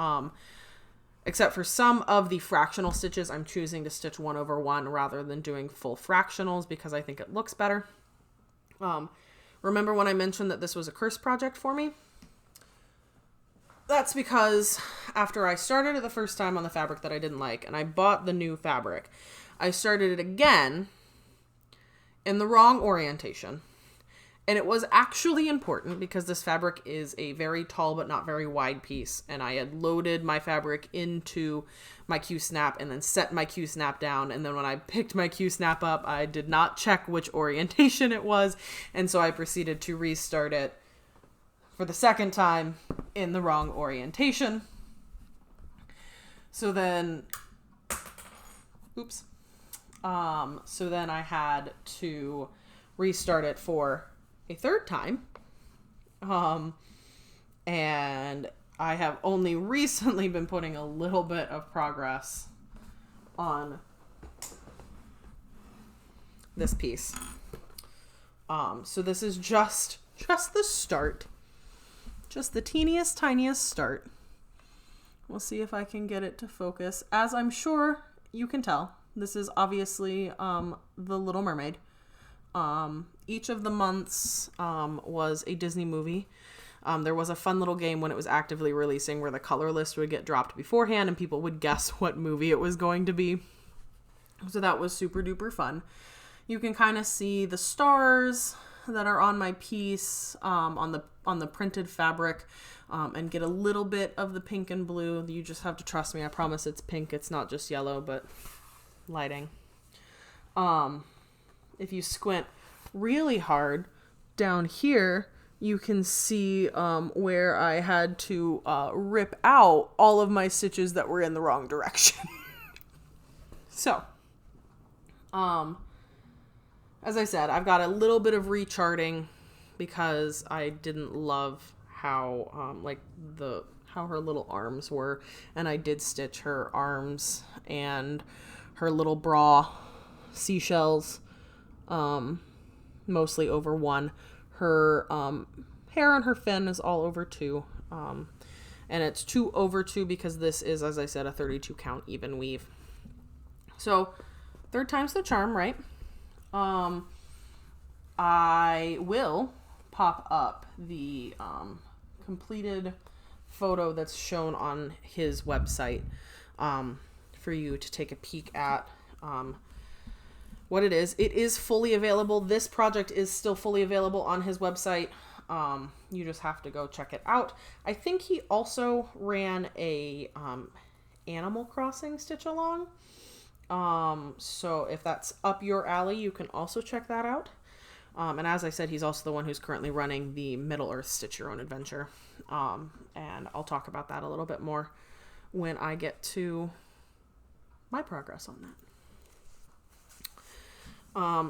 except for some of the fractional stitches, I'm choosing to stitch 1/1 rather than doing full fractionals because I think it looks better. Remember when I mentioned that this was a curse project for me? That's because after I started it the first time on the fabric that I didn't like, and I bought the new fabric, I started it again in the wrong orientation. And it was actually important because this fabric is a very tall but not very wide piece, and I had loaded my fabric into my Q-snap and then set my Q-snap down, and then when I picked my Q-snap up, I did not check which orientation it was, and so I proceeded to restart it for the second time in the wrong orientation. So then I had to restart it for a third time. And I have only recently been putting a little bit of progress on this piece. So this is just just the start. Just the teeniest, tiniest start. We'll see if I can get it to focus. As I'm sure you can tell, this is obviously The Little Mermaid. Each of the months was a Disney movie. There was a fun little game when it was actively releasing where the color list would get dropped beforehand and people would guess what movie it was going to be. So that was super duper fun. You can kind of see the stars that are on my piece on the printed fabric and get a little bit of the pink and blue. You just have to trust me. I promise it's pink. It's not just yellow, but lighting. If you squint really hard down here, you can see where I had to rip out all of my stitches that were in the wrong direction. So, as I said, I've got a little bit of recharting because I didn't love how how her little arms were, and I did stitch her arms and her little bra seashells mostly over one. Her hair on her fin is all over two, and it's 2 over 2 because this is, as I said, a 32 count even weave. So 3rd time's the charm, right? I will pop up the completed photo that's shown on his website for you to take a peek at. What it is. It is fully available. This project is still fully available on his website. You just have to go check it out. I think he also ran a Animal Crossing stitch along. So if that's up your alley, you can also check that out. And as I said, he's also the one who's currently running the Middle Earth Stitch Your Own Adventure. And I'll talk about that a little bit more when I get to my progress on that.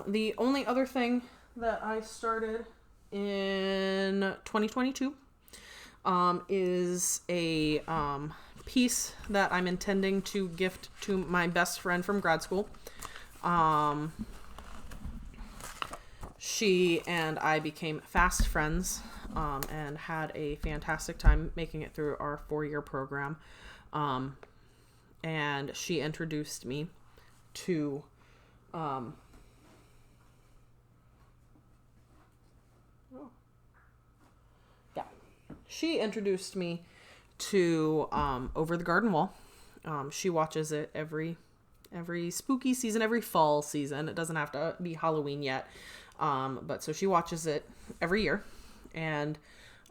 The only other thing that I started in 2022 is a piece that I'm intending to gift to my best friend from grad school. She and I became fast friends and had a fantastic time making it through our 4-year program. And she introduced me to She introduced me to Over the Garden Wall. She watches it every spooky season, every fall season. It doesn't have to be Halloween yet. But so she watches it every year. And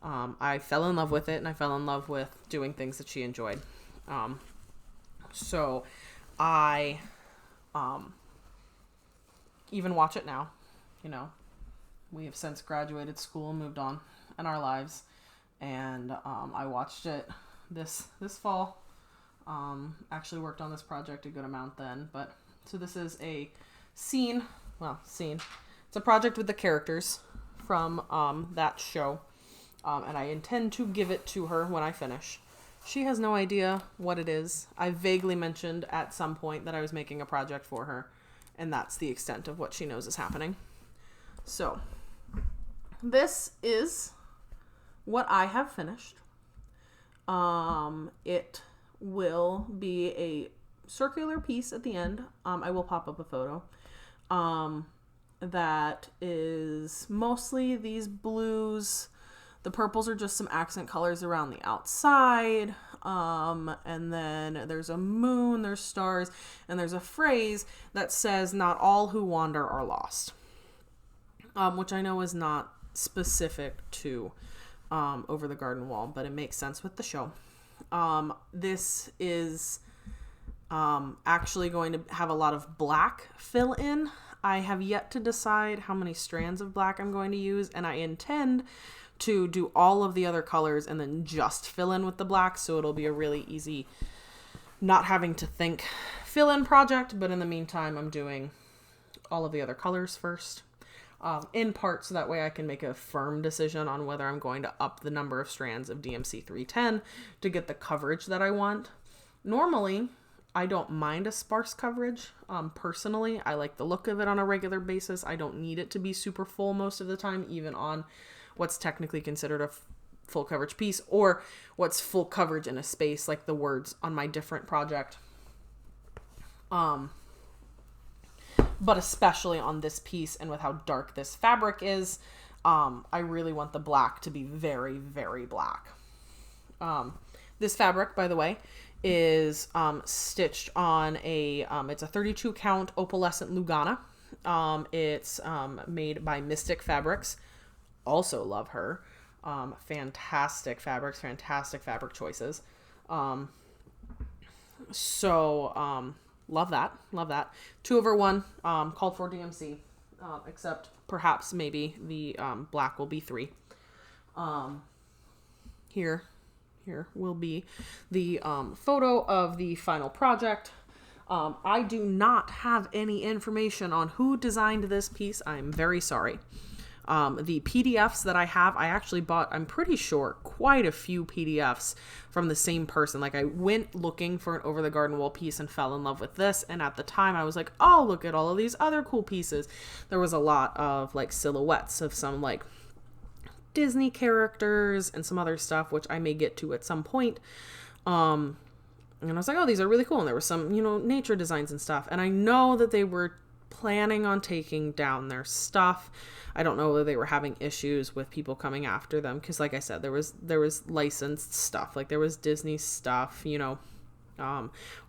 I fell in love with it, and I fell in love with doing things that she enjoyed. So I even watch it now. You know, we have since graduated school and moved on in our lives. And I watched it this fall. Actually worked on this project a good amount then. But so this is a scene. It's a project with the characters from that show. And I intend to give it to her when I finish. She has no idea what it is. I vaguely mentioned at some point that I was making a project for her. And that's the extent of what she knows is happening. So this is what I have finished. It will be a circular piece at the end. I will pop up a photo. That is mostly these blues. The purples are just some accent colors around the outside. And then there's a moon, there's stars, and there's a phrase that says, "Not all who wander are lost." Which I know is not specific to Over the Garden Wall, but it makes sense with the show. This is actually going to have a lot of black fill in. I have yet to decide how many strands of black I'm going to use, and I intend to do all of the other colors and then just fill in with the black, so it'll be a really easy, not having to think fill in project, but in the meantime I'm doing all of the other colors first. In part so that way I can make a firm decision on whether I'm going to up the number of strands of DMC 310 to get the coverage that I want. Normally, I don't mind a sparse coverage. Personally, I like the look of it on a regular basis. I don't need it to be super full most of the time, even on what's technically considered a full coverage piece, or what's full coverage in a space, like the words on my different project. But especially on this piece and with how dark this fabric is, I really want the black to be very, very black. This fabric, by the way, is stitched on it's a 32 count opalescent Lugana. It's made by Mystic Fabrics. Also love her. Fantastic fabrics, fantastic fabric choices. Love that. 2/1, called for DMC, except perhaps maybe the black will be 3. Here will be the photo of the final project. I do not have any information on who designed this piece. I'm very sorry. The PDFs that I have, I actually bought, I'm pretty sure, quite a few PDFs from the same person. Like, I went looking for an Over the Garden Wall piece and fell in love with this. And at the time I was like, oh, look at all of these other cool pieces. There was a lot of like silhouettes of some like Disney characters and some other stuff, which I may get to at some point. And I was like, oh, these are really cool. And there was some, nature designs and stuff. And I know that they were planning on taking down their stuff. I don't know whether they were having issues with people coming after them, because like I said, there was licensed stuff, like there was Disney stuff, or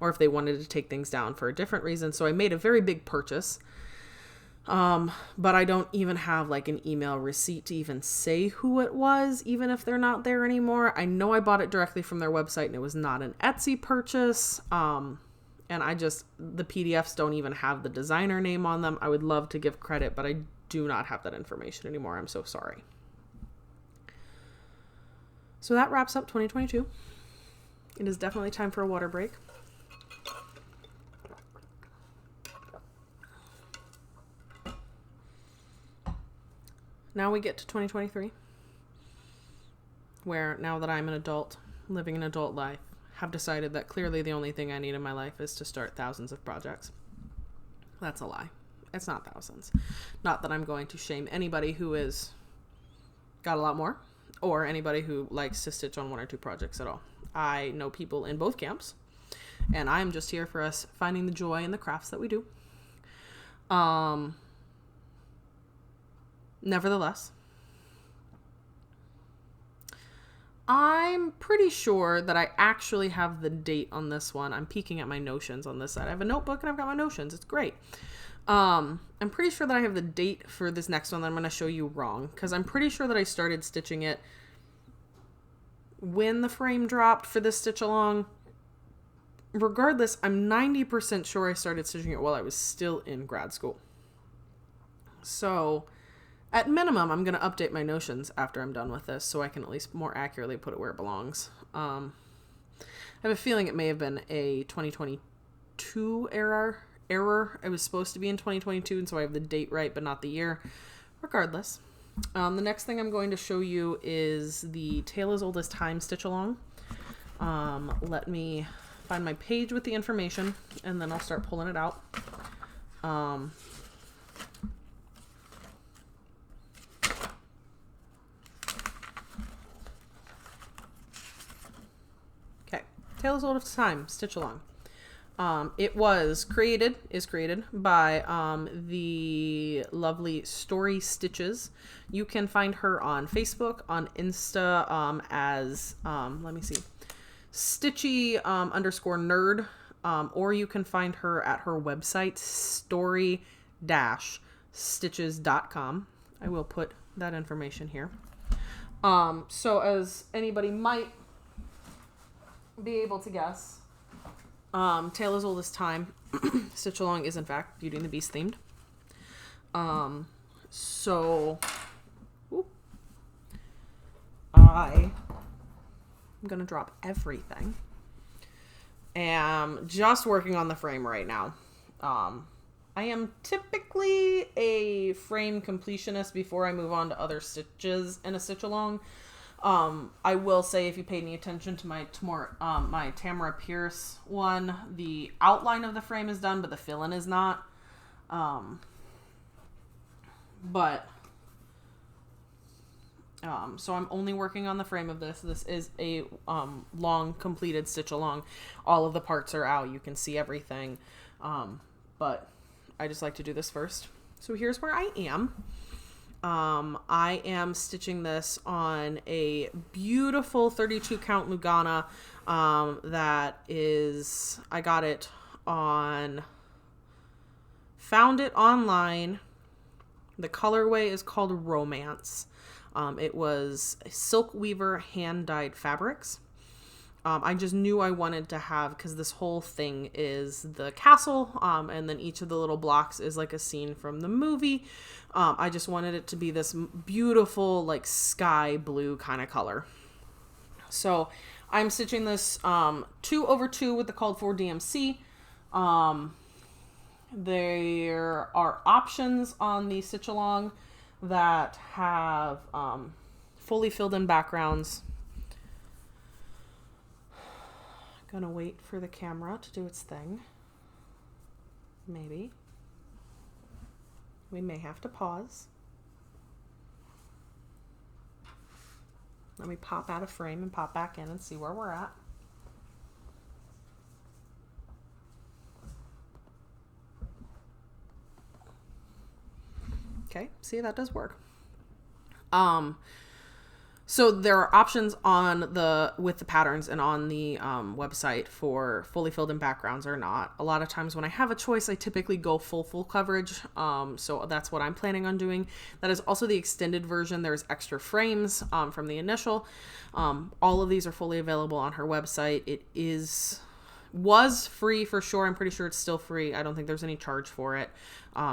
if they wanted to take things down for a different reason. So I made a very big purchase, but I don't even have like an email receipt to even say who it was, even if they're not there anymore. I know I bought it directly from their website and it was not an Etsy purchase. And the PDFs don't even have the designer name on them. I would love to give credit, but I do not have that information anymore. I'm so sorry. So that wraps up 2022. It is definitely time for a water break. Now we get to 2023, where now that I'm an adult, living an adult life, have decided that clearly the only thing I need in my life is to start thousands of projects. That's a lie. It's not thousands. Not that I'm going to shame anybody who is got a lot more, or anybody who likes to stitch on 1 or 2 projects at all. I know people in both camps, and I'm just here for us finding the joy in the crafts that we do. Nevertheless, I'm pretty sure that I actually have the date on this one. I'm peeking at my notions on this side. I have a notebook and I've got my notions. It's great. I'm pretty sure that I have the date for this next one that I'm going to show you wrong, because I'm pretty sure that I started stitching it when the frame dropped for this stitch along. Regardless, I'm 90% sure I started stitching it while I was still in grad school. So at minimum, I'm going to update my notions after I'm done with this so I can at least more accurately put it where it belongs. I have a feeling it may have been a 2022 error. It was supposed to be in 2022, and so I have the date right, but not the year. Regardless, the next thing I'm going to show you is the Tale as Old as Time stitch along. Let me find my page with the information, and then I'll start pulling it out. Okay, Tale as Old as Time stitch along. It is created by the lovely Story Stitches. You can find her on Facebook, on Insta as, let me see, Stitchy _nerd, or you can find her at her website, story-stitches.com. I will put that information here. So as anybody might be able to guess, Tale as Old as Time stitch along is in fact Beauty and the Beast themed. So I'm gonna drop everything. Am just working on the frame right now. I am typically a frame completionist before I move on to other stitches in a stitch along. I will say, if you paid any attention to my Tamora Pierce one, the outline of the frame is done, but the fill-in is not. But So I'm only working on the frame of this. This is a long completed stitch along. All of the parts are out. You can see everything. But I just like to do this first. So here's where I am. I am stitching this on a beautiful 32 count Lugana. That is, I got it found it online. The colorway is called Romance. It was Silk Weaver hand-dyed fabrics. I just knew I wanted to have, because this whole thing is the castle, and then each of the little blocks is like a scene from the movie. I just wanted it to be this beautiful, like sky blue kind of color. So I'm stitching this 2/2 with the called for DMC. There are options on the stitch along that have fully filled in backgrounds. Gonna wait for the camera to do its thing. Maybe. We may have to pause. Let me pop out of frame and pop back in and see where we're at. Okay, see, that does work. So there are options with the patterns and on the website for fully filled in backgrounds or not. A lot of times when I have a choice, I typically go full coverage. So that's what I'm planning on doing. That is also the extended version. There's extra frames from the initial. All of these are fully available on her website. It was free for sure. I'm pretty sure it's still free. I don't think there's any charge for it.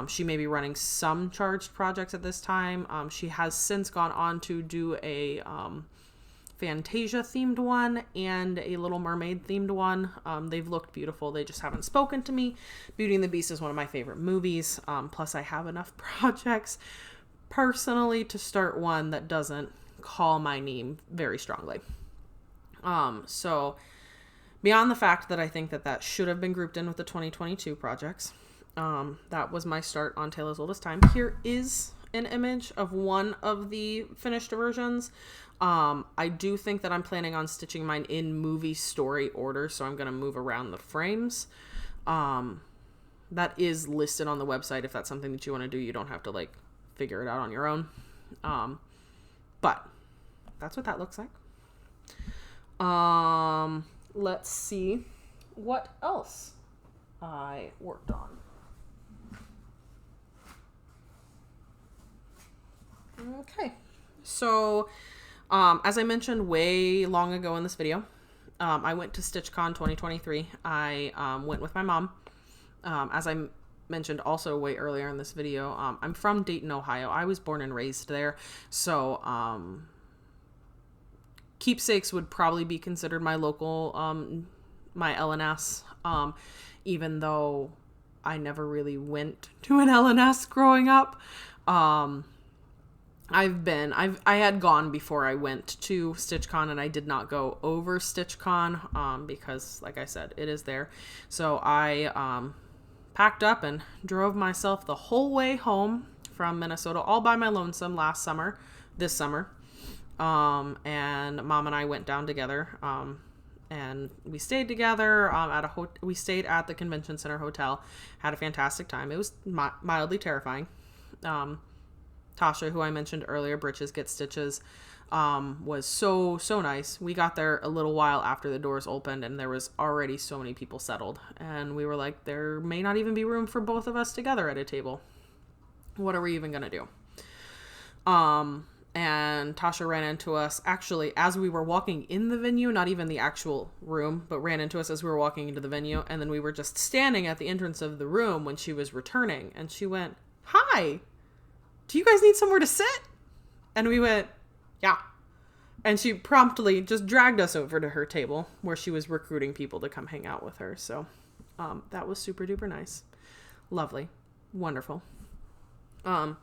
She may be running some charged projects at this time. She has since gone on to do a Fantasia themed one and a Little Mermaid themed one. They've looked beautiful. They just haven't spoken to me. Beauty and the Beast is one of my favorite movies. Plus I have enough projects personally to start one that doesn't call my name very strongly. So beyond the fact that I think that should have been grouped in with the 2022 projects, that was my start on Taylor's Oldest Time. Here is an image of one of the finished versions. I do think that I'm planning on stitching mine in movie story order, so I'm going to move around the frames. That is listed on the website. If that's something that you want to do, you don't have to like figure it out on your own. But that's what that looks like. Let's see what else I worked on. Okay, so as I mentioned way long ago in this video, I went to StitchCon 2023. I went with my mom. As I mentioned also way earlier in this video, I'm from Dayton, Ohio. I was born and raised there, so Keepsakes would probably be considered my local, my LNS, even though I never really went to an LNS growing up. I had gone before I went to StitchCon, and I did not go over StitchCon, because like I said, it is there. So I, packed up and drove myself the whole way home from Minnesota all by my lonesome this summer. And Mom and I went down together, and we stayed together, we stayed at the Convention Center Hotel, had a fantastic time. It was mildly terrifying. Tasha, who I mentioned earlier, Britches Get Stitches, was so nice. We got there a little while after the doors opened, and there was already so many people settled, and we were like, there may not even be room for both of us together at a table. What are we even gonna do? And Tasha ran into us actually as we were walking in the venue, not even the actual room, but ran into us as we were walking into the venue. And then we were just standing at the entrance of the room when she was returning, and she went, "Hi, do you guys need somewhere to sit?" And we went, "Yeah." And she promptly just dragged us over to her table where she was recruiting people to come hang out with her. So that was super duper nice. Lovely. Wonderful. And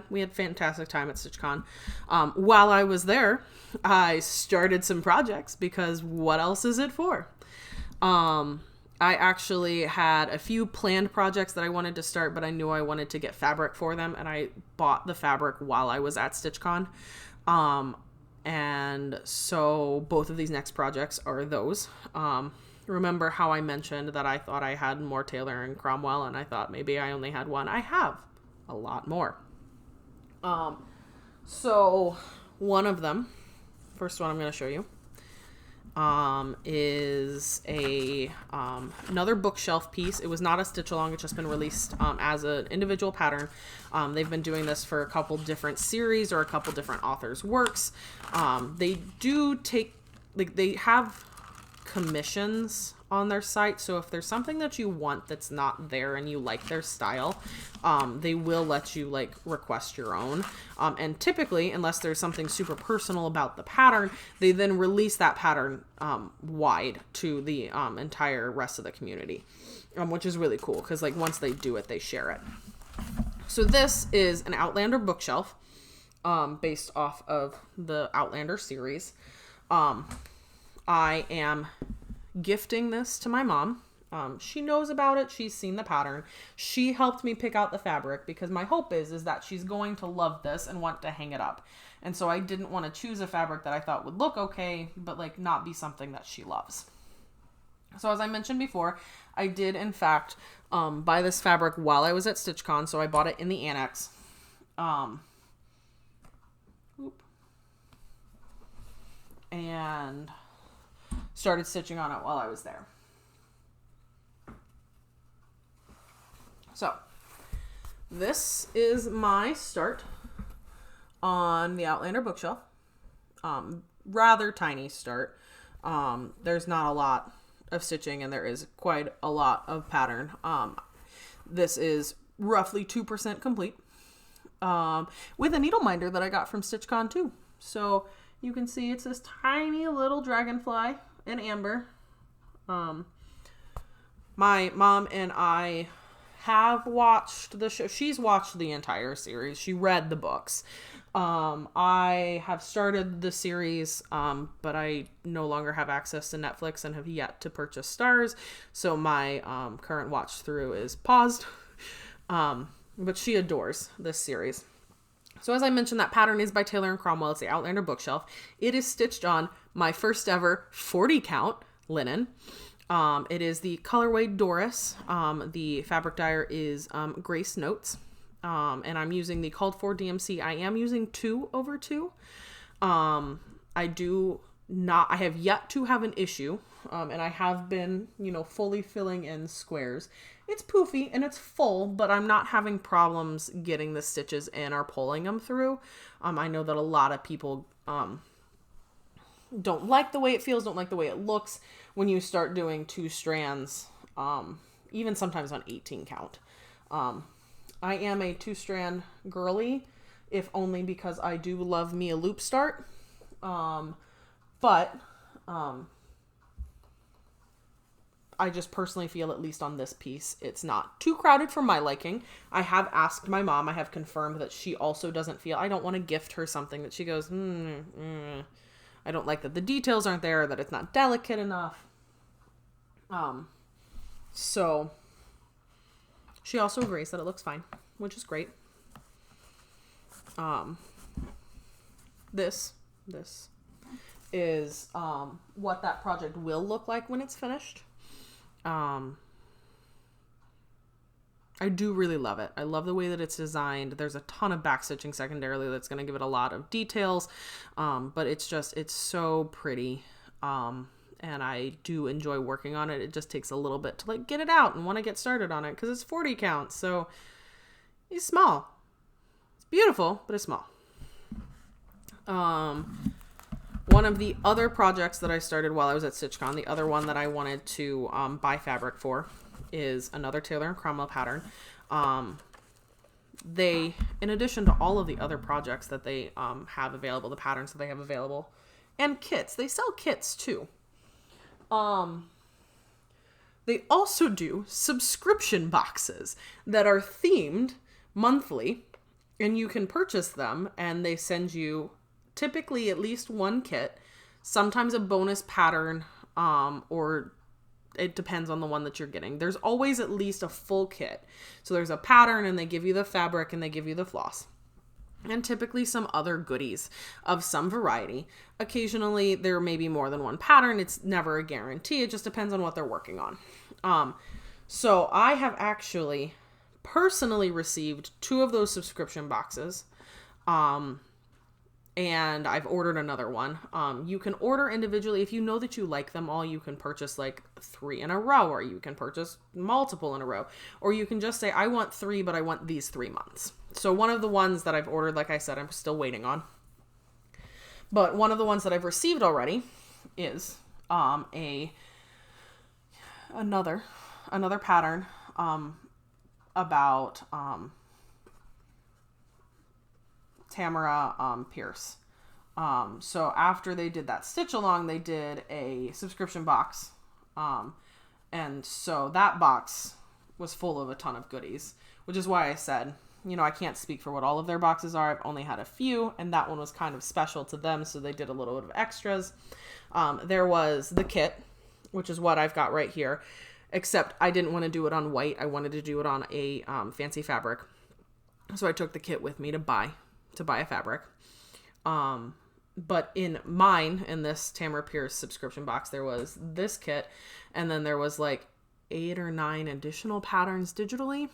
we had fantastic time at StitchCon. While I was there, I started some projects, because what else is it for? I actually had a few planned projects that I wanted to start, but I knew I wanted to get fabric for them, and I bought the fabric while I was at StitchCon. And so both of these next projects are those. Remember how I mentioned that I thought I had more Taylor and Cromwell, and I thought maybe I only had one? I have a lot more. So one of them, first one I'm going to show you, is another bookshelf piece. It was not a stitch along. It's just been released as an individual pattern. They've been doing this for a couple different series or a couple different authors' works. They do take, like, they have commissions on their site, so if there's something that you want that's not there and you like their style, they will let you like request your own, and typically, unless there's something super personal about the pattern, they then release that pattern wide to the entire rest of the community, which is really cool because like once they do it, they share it. So this is an Outlander bookshelf based off of the Outlander series. I am gifting this to my mom. She knows about it. She's seen the pattern. She helped me pick out the fabric because my hope is that she's going to love this and want to hang it up. And so I didn't want to choose a fabric that I thought would look okay, but like not be something that she loves. So as I mentioned before, I did in fact buy this fabric while I was at StitchCon. So I bought it in the annex. And started stitching on it while I was there. So this is my start on the Outlander bookshelf. Rather tiny start. There's not a lot of stitching and there is quite a lot of pattern. This is roughly 2% complete, with a needle minder that I got from StitchCon too. So you can see it's this tiny little dragonfly in amber. My mom and I have watched the show. She's watched the entire series. She read the books. I have started the series, but I no longer have access to Netflix and have yet to purchase Stars. So my current watch through is paused. But she adores this series. So as I mentioned, that pattern is by Taylor and Cromwell. It's the Outlander bookshelf. It is stitched on my first ever 40 count linen. It is the colorway Doris. The fabric dyer is Grace Notes. And I'm using the called for DMC. I am using 2/2. I have yet to have an issue. And I have been, fully filling in squares. It's poofy and it's full, but I'm not having problems getting the stitches in or pulling them through. I know that a lot of people don't like the way it feels, don't like the way it looks when you start doing 2 strands, even sometimes on 18 count. I am a 2-strand girly, if only because I do love me a loop start. But I just personally feel, at least on this piece, it's not too crowded for my liking. I have asked my mom, I have confirmed that she also doesn't feel, I don't want to gift her something that she goes, I don't like that the details aren't there, that it's not delicate enough. So she also agrees that it looks fine, which is great. This is what that project will look like when it's finished. I do really love it. I love the way that it's designed. There's a ton of backstitching secondarily that's going to give it a lot of details, but it's so pretty, and I do enjoy working on it. It just takes a little bit to get it out and want to get started on it because it's 40 count, so it's small. It's beautiful, but it's small. One of the other projects that I started while I was at StitchCon, the other one that I wanted to buy fabric for, is another Taylor and Cromwell pattern. They, in addition to all of the other projects that they have available, the patterns that they have available, and kits, they sell kits too. They also do subscription boxes that are themed monthly, and you can purchase them, and they send you typically at least one kit, sometimes a bonus pattern, or it depends on the one that you're getting. There's always at least a full kit. So there's a pattern and they give you the fabric and they give you the floss. and typically some other goodies of some variety. Occasionally there may be more than one pattern. It's never a guarantee. It just depends on what they're working on. So I have actually personally received 2 of those subscription boxes. And I've ordered another one. You can order individually. If you know that you like them all, you can purchase like 3 in a row, or you can purchase multiple in a row, or you can just say, I want 3, but I want these 3 months. So one of the ones that I've ordered, like I said, I'm still waiting on. But one of the ones that I've received already is another pattern about Tamora Pierce. So after they did that stitch along, they did a subscription box. And so that box was full of a ton of goodies, which is why I said, you know, I can't speak for what all of their boxes are. I've only had a few, and that one was kind of special to them, so they did a little bit of extras. There was the kit, which is what I've got right here, except I didn't want to do it on white. I wanted to do it on a fancy fabric. So I took the kit with me to buy a fabric. But in this Tamora Pierce subscription box, there was this kit, and then there was like 8 or 9 additional patterns digitally,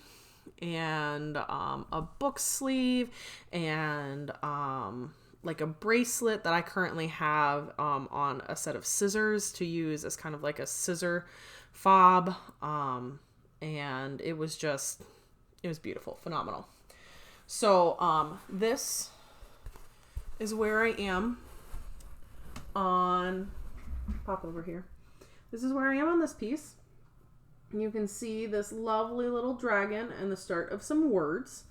and a book sleeve, and like a bracelet that I currently have on a set of scissors to use as kind of like a scissor fob. And it was beautiful, phenomenal. So this is where I am on, pop over here. This is where I am on this piece. You can see this lovely little dragon and the start of some words.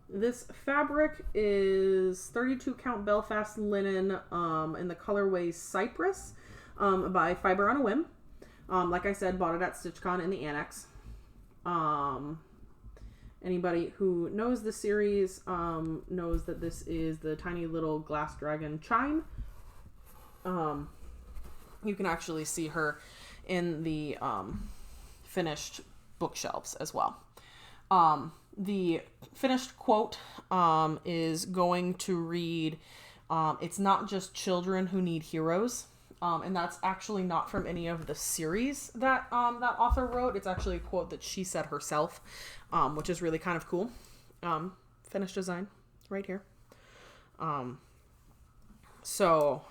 This fabric is 32 count Belfast linen in the colorway Cypress by Fiber on a Whim. Like I said, bought it at StitchCon in the annex. Anybody who knows the series knows that this is the tiny little glass dragon chime. You can actually see her in the finished bookshelves as well. The finished quote is going to read, it's not just children who need heroes. And that's actually not from any of the series that that author wrote. It's actually a quote that she said herself, which is really kind of cool. Finished design right here. So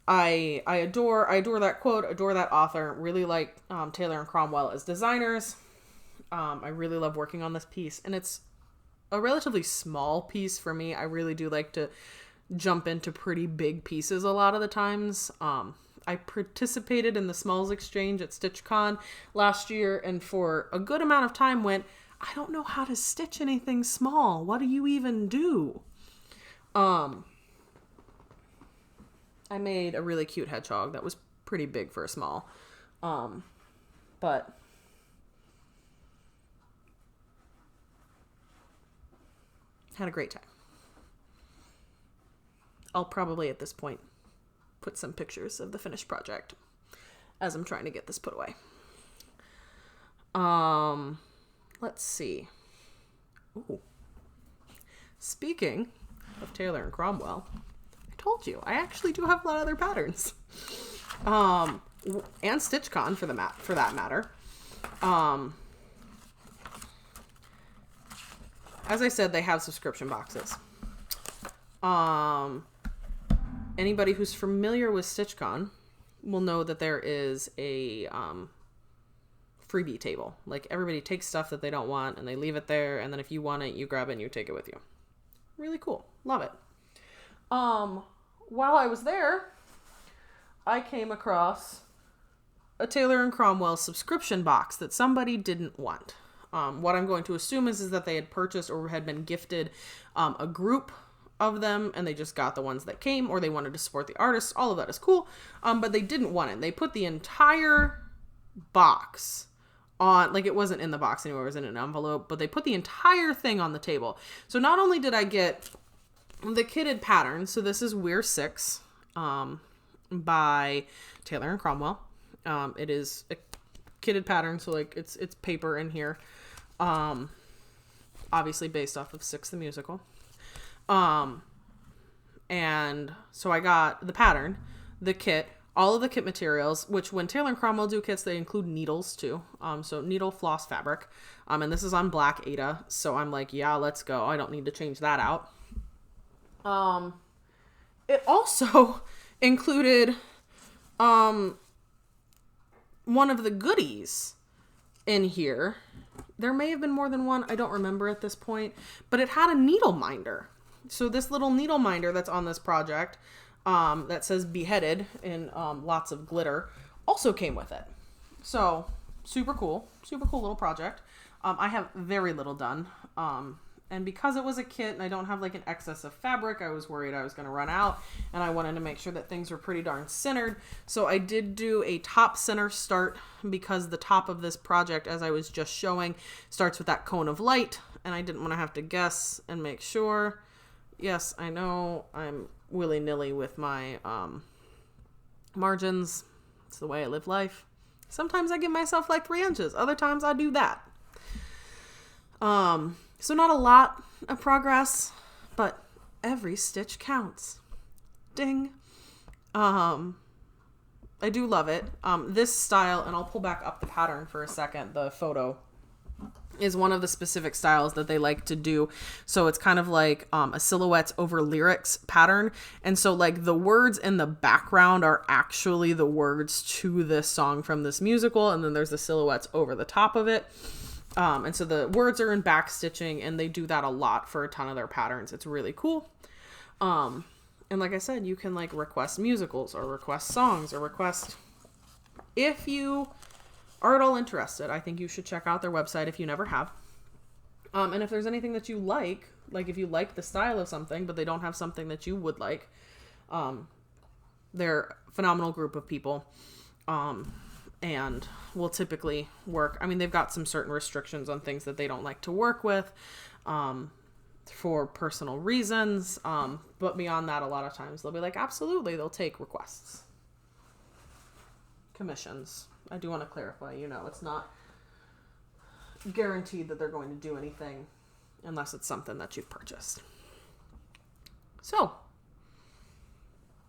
I adore that quote, adore that author, really like Taylor and Cromwell as designers. I really love working on this piece, and it's a relatively small piece for me. I really do like to jump into pretty big pieces a lot of the times. I participated in the Smalls Exchange at StitchCon last year, and for a good amount of time went, I don't know how to stitch anything small. What do you even do? I made a really cute hedgehog that was pretty big for a small. But had a great time. I'll probably at this point put some pictures of the finished project as I'm trying to get this put away. Let's see. Ooh. Speaking of Taylor and Cromwell, I told you I actually do have a lot of other patterns. And StitchCon for that matter. As I said, they have subscription boxes. Anybody who's familiar with StitchCon will know that there is a freebie table. Like, everybody takes stuff that they don't want and they leave it there, and then if you want it, you grab it and you take it with you. Really cool. Love it. While I was there, I came across a Taylor and Cromwell subscription box that somebody didn't want. What I'm going to assume is that they had purchased or had been gifted a group of them, and they just got the ones that came, or they wanted to support the artists. All of that is cool, but they didn't want it. They put the entire box on, like, it wasn't in the box anymore, it was in an envelope, but they put the entire thing on the table. So not only did I get the kitted pattern, so this is We're 6 by Taylor and Cromwell. It is a kitted pattern, so like it's paper in here. obviously based off of Six the Musical. And so I got the pattern, the kit, all of the kit materials, which when Taylor and Cromwell do kits, they include needles too. So needle floss fabric. And this is on black Aida. So I'm like, yeah, let's go. I don't need to change that out. It also included, one of the goodies in here. There may have been more than one. I don't remember at this point, but it had a needle minder. So this little needle minder that's on this project, that says beheaded in lots of glitter, also came with it. So super cool little project. I have very little done. And because it was a kit and I don't have like an excess of fabric, I was worried I was going to run out, and I wanted to make sure that things were pretty darn centered. So I did do a top center start, because the top of this project, as I was just showing, starts with that cone of light, and I didn't want to have to guess and make sure. Yes, I know I'm willy-nilly with my margins. It's the way I live life. Sometimes I give myself like 3 inches. Other times I do that. So not a lot of progress, but every stitch counts. Ding. I do love it. This style, and I'll pull back up the pattern for a second, the photo, is one of the specific styles that they like to do. So it's kind of like a silhouettes over lyrics pattern. And so like the words in the background are actually the words to this song from this musical. And then there's the silhouettes over the top of it. And so the words are in back stitching, and they do that a lot for a ton of their patterns. It's really cool. And like I said, you can like request musicals or request songs or request, if you are at all interested, I think you should check out their website if you never have. And if there's anything that you like if you like the style of something, but they don't have something that you would like, they're a phenomenal group of people. And will typically work. I mean, they've got some certain restrictions on things that they don't like to work with, for personal reasons. But beyond that, a lot of times they'll be like, absolutely, they'll take requests. Commissions. I do want to clarify, it's not guaranteed that they're going to do anything unless it's something that you've purchased. So,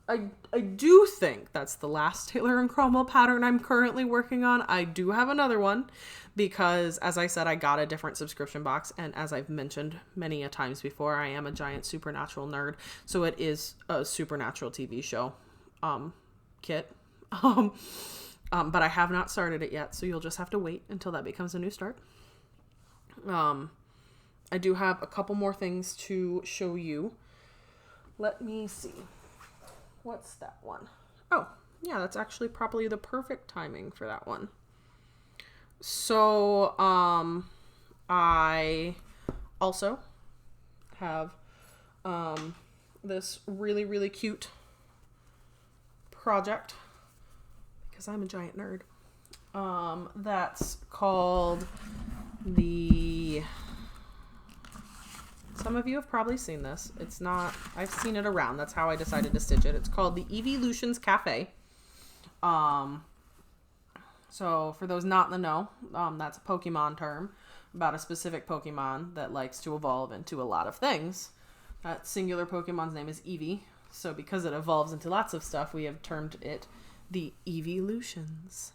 I do think that's the last Taylor and Cromwell pattern I'm currently working on. I do have another one because, as I said, I got a different subscription box. And as I've mentioned many a times before, I am a giant supernatural nerd. So it is a supernatural TV show kit. But I have not started it yet. So you'll just have to wait until that becomes a new start. I do have a couple more things to show you. Let me see. What's that one? Oh, yeah, that's actually probably the perfect timing for that one. So, I also have this really, really cute project, because I'm a giant nerd, that's called the... Some of you have probably seen this. It's not... I've seen it around. That's how I decided to stitch it. It's called the Eeveelutions Cafe. So, for those not in the know, that's a Pokemon term about a specific Pokemon that likes to evolve into a lot of things. That singular Pokemon's name is Eevee. So, because it evolves into lots of stuff, we have termed it the Eeveelutions.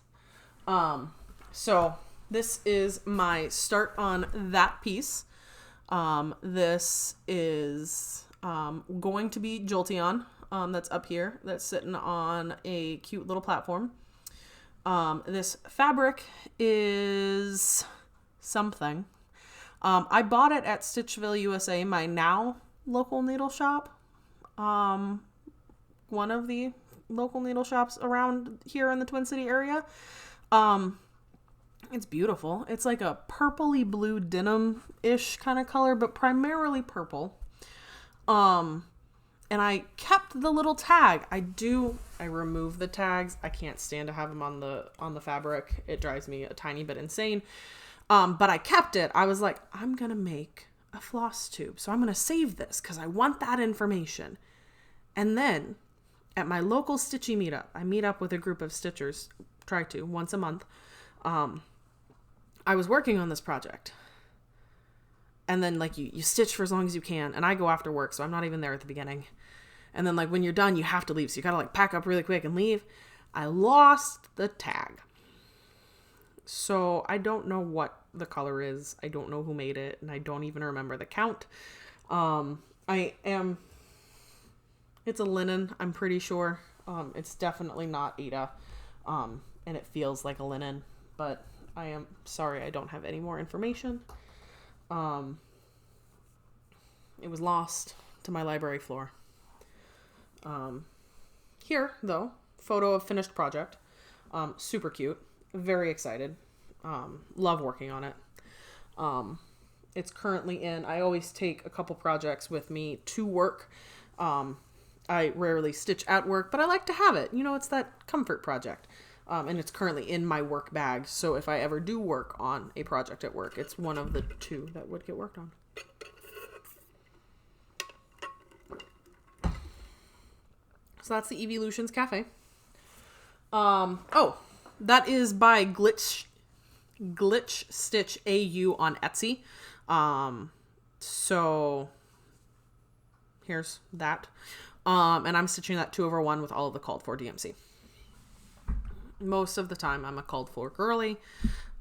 So, this is my start on that piece. This is going to be Jolteon, that's up here, that's sitting on a cute little platform. This fabric is something. I bought it at Stitchville, USA, my now local needle shop. One of the local needle shops around here in the Twin City area. It's beautiful. It's like a purpley blue denim-ish kind of color, but primarily purple. And I kept the little tag. I remove the tags. I can't stand to have them on the fabric. It drives me a tiny bit insane. But I kept it. I was like, I'm going to make a floss tube. So I'm going to save this because I want that information. And then at my local stitchy meetup, I meet up with a group of stitchers, try to, once a month. I was working on this project And then like you stitch for as long as you can. And I go after work, so I'm not even there at the beginning. And then like when you're done, you have to leave. So you gotta like pack up really quick and leave. I lost the tag. So I don't know what the color is. I don't know who made it. And I don't even remember the count. It's a linen, I'm pretty sure. It's definitely not Ada. And it feels like a linen. But I am sorry I don't have any more information. It was lost to my library floor. Here, though, photo of finished project. Super cute. Very excited. Love working on it. It's currently in, I always take a couple projects with me to work. I rarely stitch at work, but I like to have it. You know, it's that comfort project. And it's currently in my work bag. So if I ever do work on a project at work, it's one of the 2 that would get worked on. So that's the Eeveelutions Cafe. Oh, that is by Glitch Stitch AU on Etsy. So here's that. And I'm stitching that 2/1 with all of the called for DMC. Most of the time I'm a called for girly.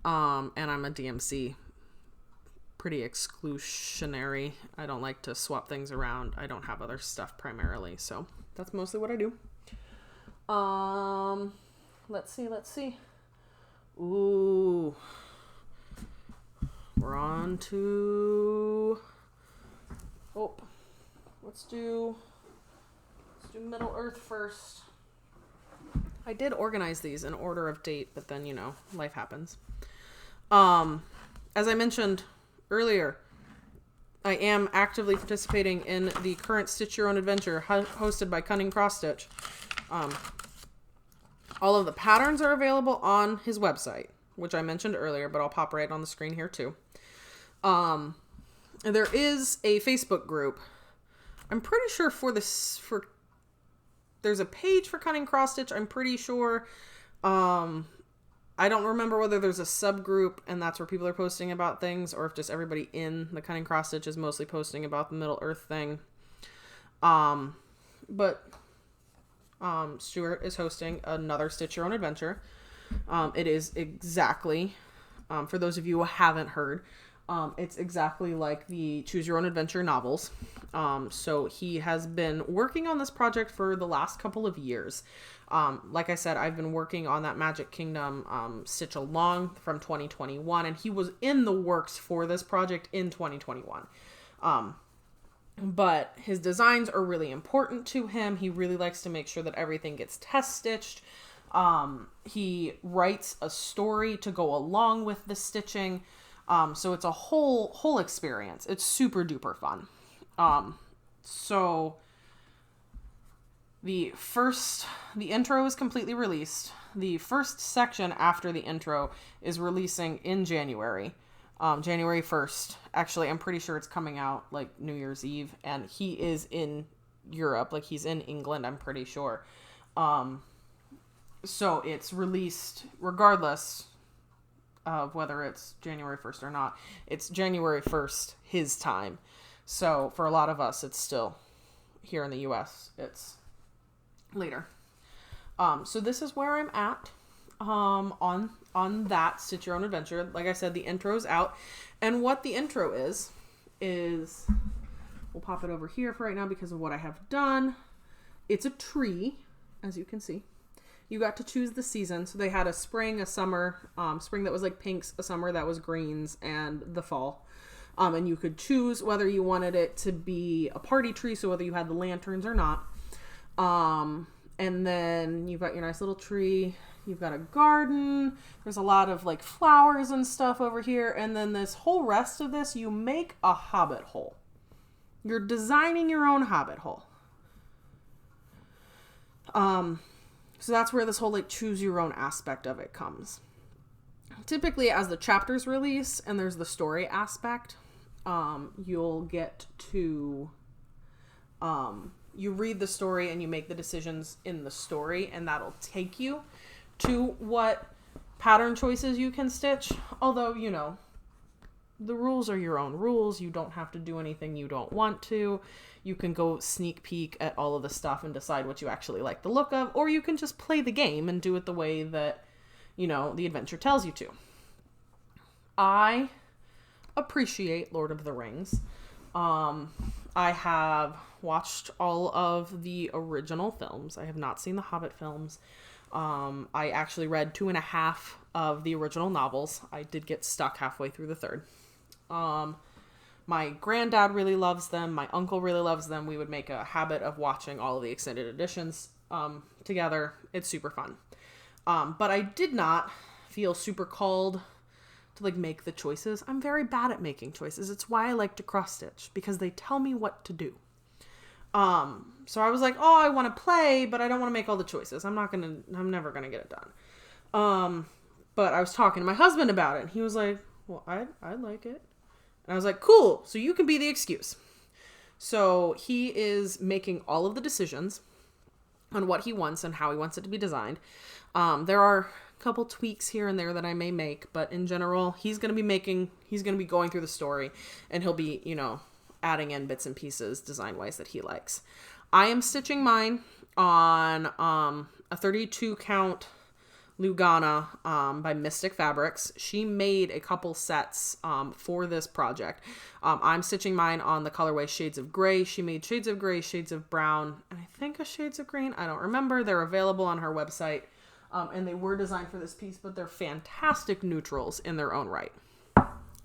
And I'm a DMC pretty exclusionary. I don't like to swap things around. I don't have other stuff primarily. So that's mostly what I do. Let's see. Ooh. We're on to... Oh. Let's do Middle Earth first. I did organize these in order of date, but then, you know, life happens. As I mentioned earlier, I am actively participating in the current Stitch Your Own Adventure hosted by Cunning Cross Stitch. All of the patterns are available on his website, which I mentioned earlier, but I'll pop right on the screen here too. There is a Facebook group. I'm pretty sure there's a page for Cunning Cross Stitch. I'm pretty sure. I don't remember whether there's a subgroup and that's where people are posting about things, or if just everybody in the Cunning Cross Stitch is mostly posting about the Middle Earth thing. But Stuart is hosting another Stitch Your Own Adventure. It is exactly, for those of you who haven't heard, it's exactly like the Choose Your Own Adventure novels. So he has been working on this project for the last couple of years. Like I said, I've been working on that Magic Kingdom Stitch Along from 2021, and he was in the works for this project in 2021. But his designs are really important to him. He really likes to make sure that everything gets test stitched. He writes a story to go along with the stitching. So it's a whole experience. It's super duper fun. So the intro is completely released. The first section after the intro is releasing in January. January 1st. Actually, I'm pretty sure it's coming out like New Year's Eve, and he is in Europe, like he's in England, I'm pretty sure. So it's released regardless of whether it's January 1st or not. It's January 1st, his time. So for a lot of us, it's still here in the US. It's later. So this is where I'm at on that Stitch Your Own Adventure. Like I said, the intro's out. And what the intro is we'll pop it over here for right now because of what I have done. It's a tree, as you can see. You got to choose the season. So they had a spring, a summer, spring that was like pinks, a summer that was greens, and the fall. And you could choose whether you wanted it to be a party tree, so whether you had the lanterns or not. And then you've got your nice little tree. You've got a garden. There's a lot of like flowers and stuff over here. And then this whole rest of this, you make a hobbit hole. You're designing your own hobbit hole. So that's where this whole like choose your own aspect of it comes. Typically as the chapters release and there's the story aspect, you'll get to, you read the story and you make the decisions in the story, and that'll take you to what pattern choices you can stitch. Although, you know, the rules are your own rules. You don't have to do anything you don't want to. You can go sneak peek at all of the stuff and decide what you actually like the look of, or you can just play the game and do it the way that, you know, the adventure tells you to. I appreciate Lord of the Rings. I have watched all of the original films. I have not seen the Hobbit films. I actually read 2.5 of the original novels. I did get stuck halfway through the third. My granddad really loves them. My uncle really loves them. We would make a habit of watching all of the extended editions together. It's super fun. But I did not feel super called to like make the choices. I'm very bad at making choices. It's why I like to cross stitch, because they tell me what to do. So I was like, oh, I want to play, but I don't want to make all the choices. I'm never gonna get it done. But I was talking to my husband about it, and he was like, well, I like it. And I was like, cool, so you can be the excuse. So he is making all of the decisions on what he wants and how he wants it to be designed. There are a couple tweaks here and there that I may make, but in general, he's going to be going through the story, and he'll be, you know, adding in bits and pieces design-wise that he likes. I am stitching mine on a 32 count Lugana by Mystic Fabrics. She made a couple sets for this project. I'm stitching mine on the colorway Shades of Gray. She made Shades of Gray, Shades of Brown, and I think a Shades of Green. I don't remember. They're available on her website, and they were designed for this piece, but they're fantastic neutrals in their own right.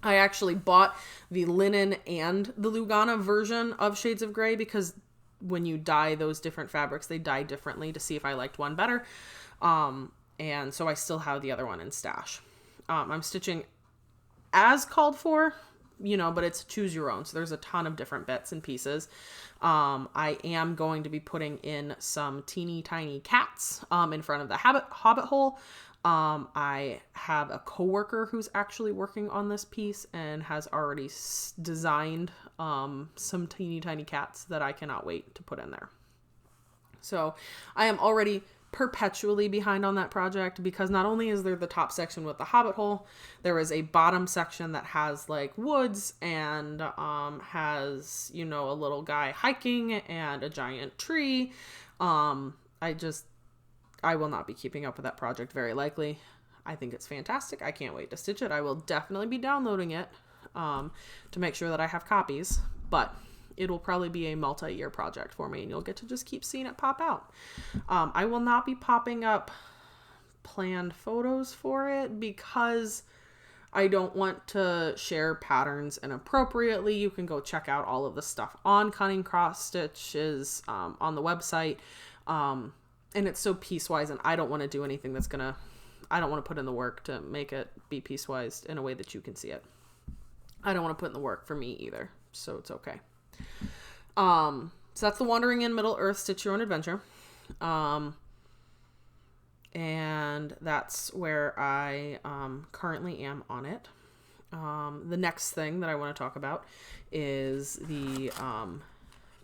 I actually bought the linen and the Lugana version of Shades of Gray because when you dye those different fabrics, they dye differently to see if I liked one better. And so I still have the other one in stash. I'm stitching as called for, you know, but it's choose your own. So there's a ton of different bits and pieces. I am going to be putting in some teeny tiny cats in front of the hobbit hole. I have a coworker who's actually working on this piece and has already designed some teeny tiny cats that I cannot wait to put in there. So I am already perpetually behind on that project, because not only is there the top section with the hobbit hole, there is a bottom section that has like woods and has, you know, a little guy hiking and a giant tree. I will not be keeping up with that project very likely. I think it's fantastic. I can't wait to stitch it. I will definitely be downloading it to make sure that I have copies, but it'll probably be a multi-year project for me, and you'll get to just keep seeing it pop out. I will not be popping up planned photos for it because I don't want to share patterns inappropriately. You can go check out all of the stuff on Cunning Cross Stitches on the website. And it's so piecewise, and I don't want to do anything I don't want to put in the work to make it be piecewise in a way that you can see it. I don't want to put in the work for me either, so it's okay. So that's the Wandering in Middle Earth Stitch Your Own Adventure. And that's where I currently am on it. The next thing that I want to talk about is the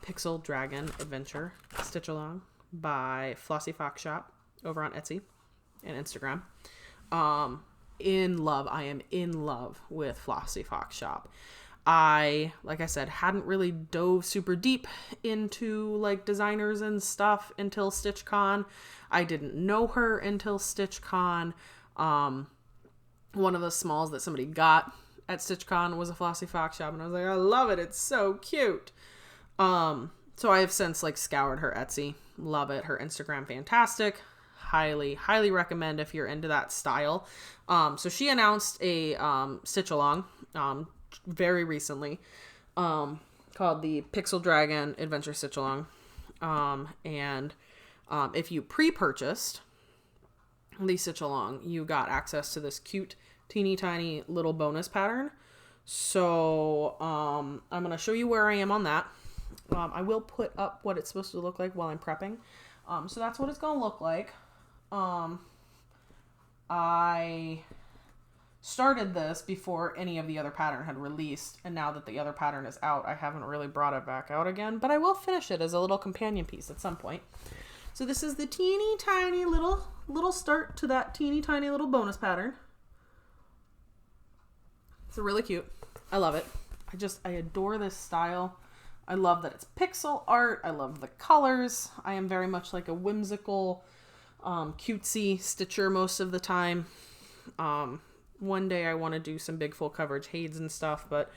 Pixel Dragon Adventure Stitch Along by Flossy Fox Shop over on Etsy and Instagram. I am in love with Flossy Fox Shop. I, like I said, hadn't really dove super deep into like designers and stuff until StitchCon. I didn't know her until StitchCon. One of the smalls that somebody got at StitchCon was a Flossy Fox Shop, and I was like, I love it. It's so cute. So I have since like scoured her Etsy. Love it. Her Instagram, fantastic. Highly, highly recommend if you're into that style. So she announced a stitch along very recently called the Pixel Dragon Adventure Stitch Along. And if you pre-purchased the stitch along, you got access to this cute teeny tiny little bonus pattern. So I'm going to show you where I am on that. I will put up what it's supposed to look like while I'm prepping. So that's what it's going to look like. I started this before any of the other pattern had released, and now that the other pattern is out, I haven't really brought it back out again, but I will finish it as a little companion piece at some point. So this is the teeny tiny little start to that teeny tiny little bonus pattern. It's really cute. I love it. I adore this style. I love that it's pixel art. I love the colors. I am very much like a whimsical, cutesy stitcher most of the time. One day I want to do some big full coverage Hades and stuff, but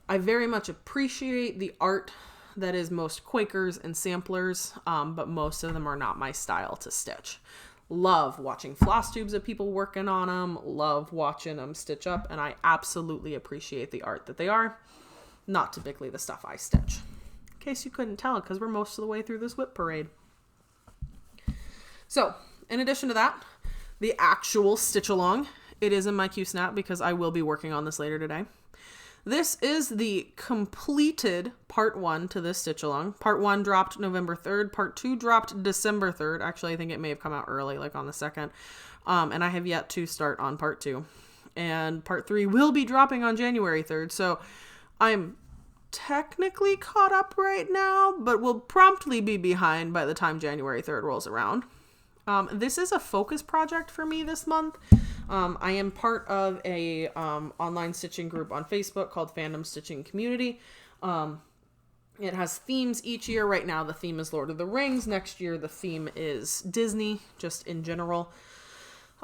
I very much appreciate the art that is most Quakers and samplers, but most of them are not my style to stitch. Love watching floss tubes of people working on them. Love watching them stitch up, and I absolutely appreciate the art that they are. Not typically the stuff I stitch. In case you couldn't tell, because we're most of the way through this WIP parade. So, in addition to that, the actual stitch along, it is in my Q-Snap because I will be working on this later today. This is the completed part 1 to this stitch along. Part 1 dropped November 3rd. Part 2 dropped December 3rd. Actually, I think it may have come out early, like on the 2nd. And I have yet to start on part 2. And part 3 will be dropping on January 3rd. So I'm technically caught up right now, but will promptly be behind by the time January 3rd rolls around. This is a focus project for me this month. I am part of a online stitching group on Facebook called Fandom Stitching Community. It has themes each year. Right now the theme is Lord of the Rings. Next year the theme is Disney, just in general.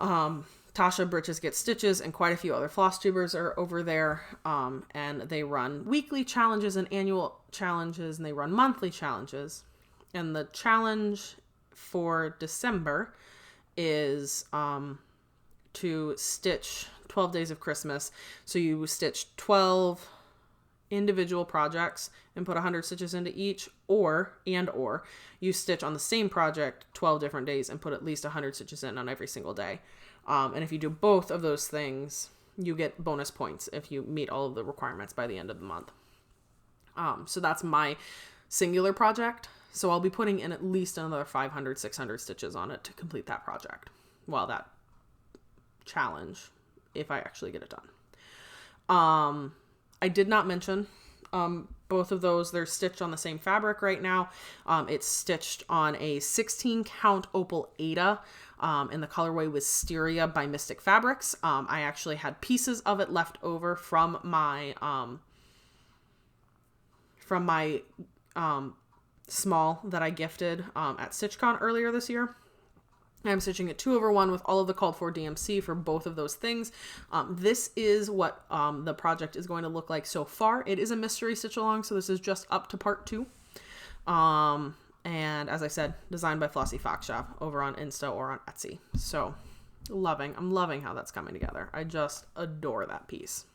Tasha Britches Get Stitches and quite a few other floss tubers are over there. And they run weekly challenges and annual challenges, and they run monthly challenges. And the challenge for December is to stitch 12 Days of Christmas. So you stitch 12 individual projects and put 100 stitches into each, or you stitch on the same project 12 different days and put at least 100 stitches in on every single day. And if you do both of those things, you get bonus points if you meet all of the requirements by the end of the month. So that's my singular project. So I'll be putting in at least another 500, 600 stitches on it to complete that project. Well, that challenge, if I actually get it done. I did not mention both of those. They're stitched on the same fabric right now. It's stitched on a 16 count Opal Ada, and the colorway Wisteria by Mystic Fabrics. I actually had pieces of it left over from my small that I gifted at StitchCon earlier this year. I'm stitching it 2/1 with all of the called for DMC for both of those things. This is what the project is going to look like so far. It is a mystery stitch along, so this is just up to part 2. And as I said, designed by Flossie Fox Shop over on Insta or on Etsy. So I'm loving how that's coming together. I just adore that piece.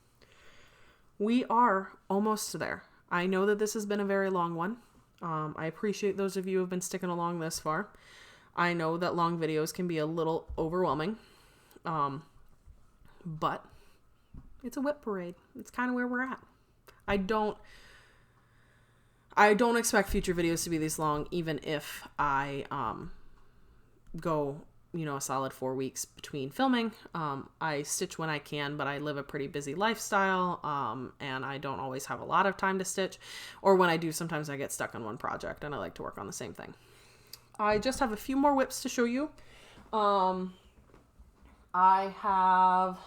We are almost there. I know that this has been a very long one. I appreciate those of you who have been sticking along this far. I know that long videos can be a little overwhelming, but it's a WIP parade. It's kind of where we're at. I don't expect future videos to be this long, even if I go, a solid 4 weeks between filming. I stitch when I can, but I live a pretty busy lifestyle, and I don't always have a lot of time to stitch. Or when I do, sometimes I get stuck on one project, and I like to work on the same thing. I just have a few more WIPs to show you. I have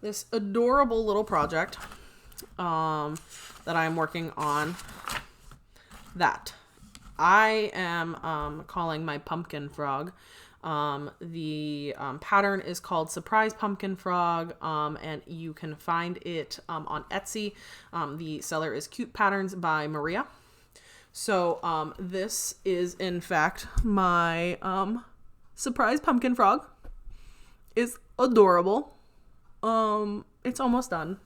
this adorable little project that I'm working on that I am calling my pumpkin frog. The pattern is called Surprise Pumpkin Frog, and you can find it on Etsy. The seller is Cute Patterns by Maria. So this is in fact my surprise pumpkin frog. It's adorable. It's almost done,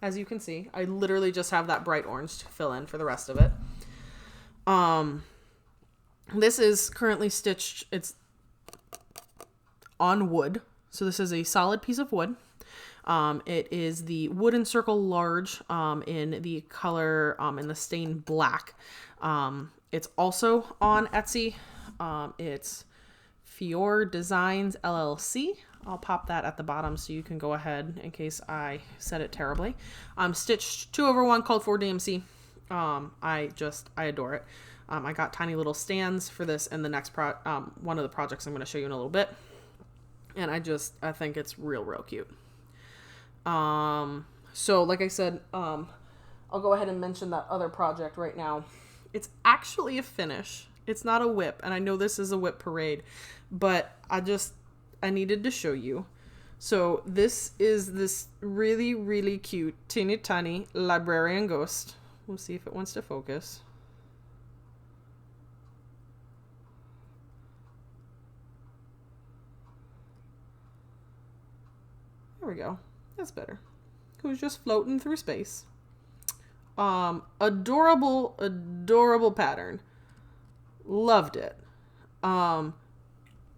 as you can see. I literally just have that bright orange to fill in for the rest of it. This is currently stitched. It's on wood, so this is a solid piece of wood. It is the Wooden Circle Large in the color in the stain black. It's also on Etsy. It's Fior Designs LLC. I'll pop that at the bottom so you can go ahead in case I said it terribly. Stitched 2/1 called for DMC. I adore it. I got tiny little stands for this in the next one of the projects I'm going to show you in a little bit. And I think it's real cute. So like I said, I'll go ahead and mention that other project right now. It's actually a finish. It's not a WIP, and I know this is a WIP parade, but I needed to show you. So this is this really, really cute, teeny tiny librarian ghost. We'll see if it wants to focus. There we go. That's better. Who's just floating through space. Adorable, adorable pattern. Loved it. Do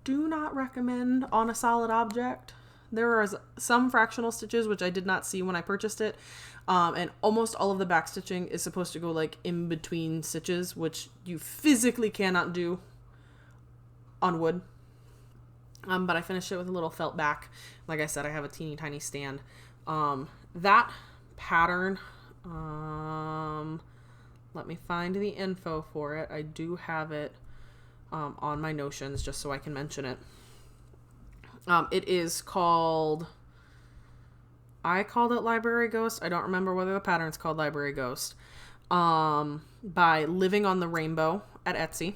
not recommend on a solid object. There are some fractional stitches, which I did not see when I purchased it. And almost all of the back stitching is supposed to go like in between stitches, which you physically cannot do on wood. But I finished it with a little felt back. Like I said, I have a teeny tiny stand. That pattern, let me find the info for it. I do have it on my notions just so I can mention it. It is called, I called it Library Ghost. I don't remember whether the pattern's called Library Ghost. By Living on the Rainbow at Etsy.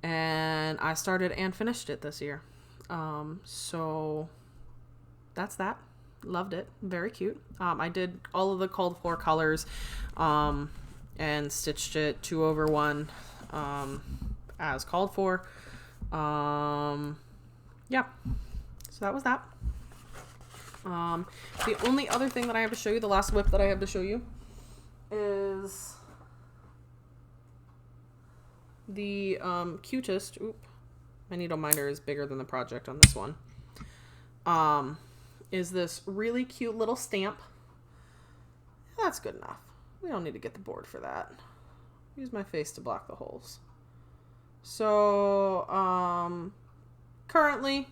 And I started and finished it this year. So that's that. Loved it. Very cute. I did all of the called for colors, and stitched it 2/1, as called for. Yeah. So that was that. The only other thing that I have to show you, the last WIP that I have to show you, is the cutest. Oop, my needle minder is bigger than the project on this one. Is this really cute little stamp. That's good enough. We don't need to get the board for that. Use my face to block the holes. So, currently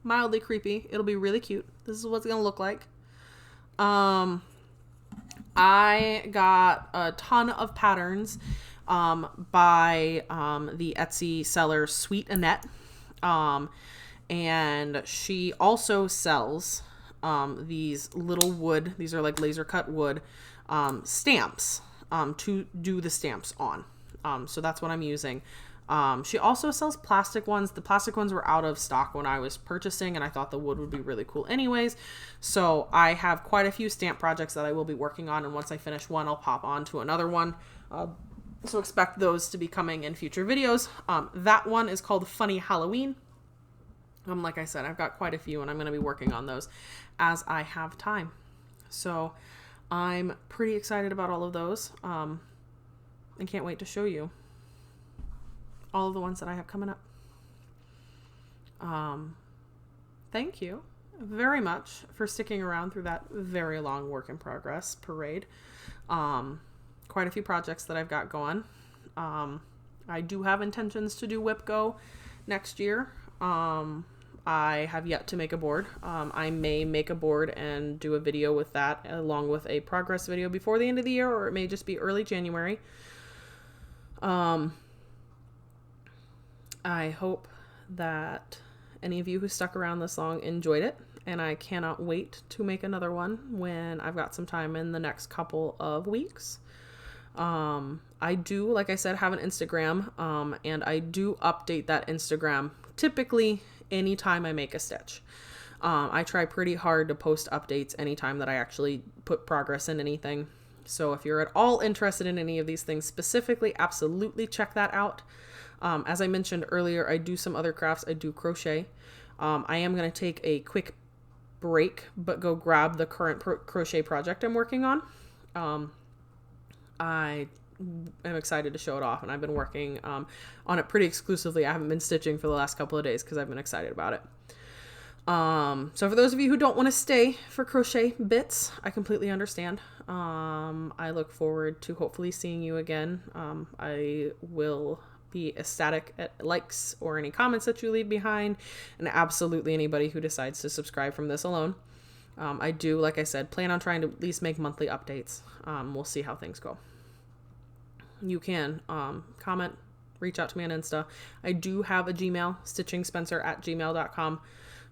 mildly creepy. It'll be really cute. This is what it's gonna look like. I got a ton of patterns by the Etsy seller Sweet Annette, and she also sells these little wood, these are like laser cut wood stamps to do the stamps on. So that's what I'm using. She also sells plastic ones. The plastic ones were out of stock when I was purchasing, and I thought the wood would be really cool anyways. So I have quite a few stamp projects that I will be working on, and once I finish one, I'll pop on to another one. So expect those to be coming in future videos. That one is called Funny Halloween. Like I said, I've got quite a few, and I'm going to be working on those as I have time. So I'm pretty excited about all of those, and can't wait to show you all of the ones that I have coming up. Thank you very much for sticking around through that very long work in progress parade. Quite a few projects that I've got going. I do have intentions to do WIP Go next year. I have yet to make a board. I may make a board and do a video with that along with a progress video before the end of the year, or it may just be early January. I hope that any of you who stuck around this long enjoyed it, and I cannot wait to make another one when I've got some time in the next couple of weeks. I do, like I said, have an Instagram, and I do update that Instagram typically anytime I make a stitch. I try pretty hard to post updates anytime that I actually put progress in anything. So if you're at all interested in any of these things specifically, absolutely check that out. As I mentioned earlier, I do some other crafts. I do crochet. I am going to take a quick break, but go grab the current crochet project I'm working on. I am excited to show it off, and I've been working on it pretty exclusively. I haven't been stitching for the last couple of days because I've been excited about it. So for those of you who don't want to stay for crochet bits, I completely understand. I look forward to hopefully seeing you again. I will be ecstatic at likes or any comments that you leave behind, and absolutely anybody who decides to subscribe from this alone. I do, like I said, plan on trying to at least make monthly updates. We'll see how things go. You can comment, reach out to me on Insta. I do have a Gmail, stitchingspencer@gmail.com.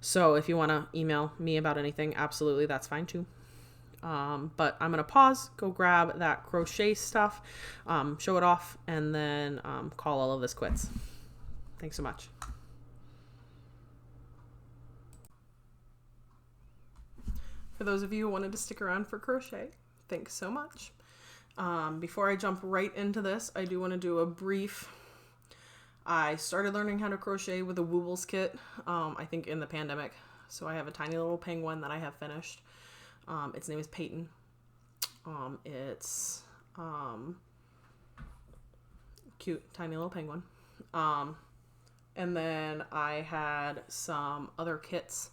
So if you want to email me about anything, absolutely, that's fine too. But I'm going to pause, go grab that crochet stuff, show it off, and then call all of this quits. Thanks so much. For those of you who wanted to stick around for crochet, thanks so much. Before I jump right into this, I do want to do a brief... I started learning how to crochet with a Woobles kit, I think in the pandemic. So I have a tiny little penguin that I have finished. Its name is Peyton. It's cute, tiny little penguin. And then I had some other kits.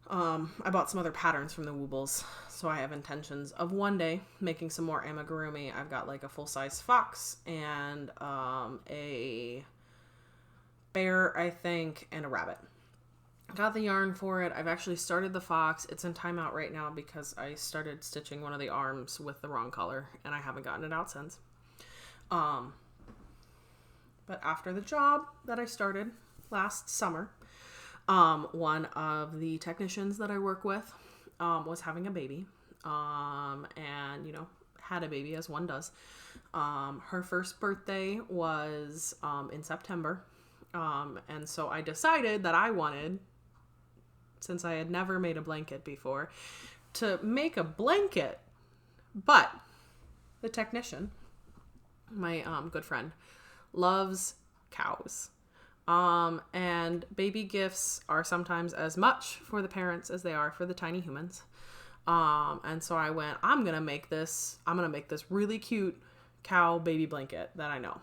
I bought some other patterns from the Woobles, so I have intentions of one day making some more amigurumi. I've got like a full-size fox and a bear, I think, and a rabbit. Got the yarn for it. I've actually started the fox. It's in timeout right now because I started stitching one of the arms with the wrong color, and I haven't gotten it out since. But after the job that I started last summer, one of the technicians that I work with was having a baby, and, you know, had a baby as one does. Her first birthday was in September, and so I decided that I wanted, since I had never made a blanket before, to make a blanket. But the technician, my good friend, loves cows. And baby gifts are sometimes as much for the parents as they are for the tiny humans. And so I went, I'm going to make this really cute cow baby blanket that I know.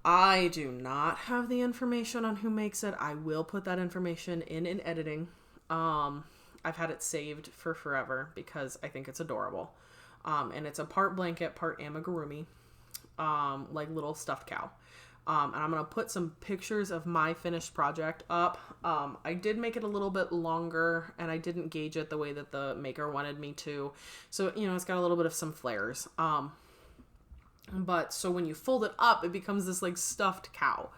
I do not have the information on who makes it. I will put that information in editing. I've had it saved for forever because I think it's adorable. And it's a part blanket, part amigurumi, like little stuffed cow. And I'm going to put some pictures of my finished project up. I did make it a little bit longer, and I didn't gauge it the way that the maker wanted me to. So, you know, it's got a little bit of some flares. But so when you fold it up, it becomes this like stuffed cow.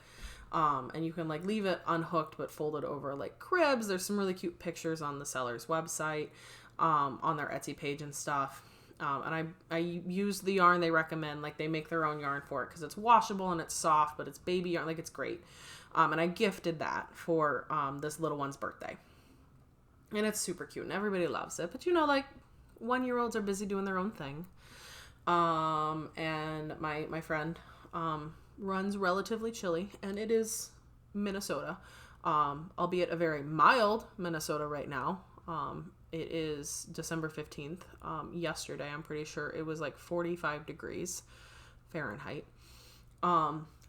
And you can like leave it unhooked, but fold it over like cribs. There's some really cute pictures on the seller's website, on their Etsy page and stuff. And I used the yarn they recommend. Like, they make their own yarn for it because it's washable and it's soft, but it's baby yarn. Like, it's great. And I gifted that for this little one's birthday. And it's super cute and everybody loves it. But, you know, like, 1-year-olds are busy doing their own thing. And my friend runs Relatively Chilly, and it is Minnesota, albeit a very mild Minnesota right now. It is December 15th. Yesterday, I'm pretty sure it was like 45 degrees Fahrenheit.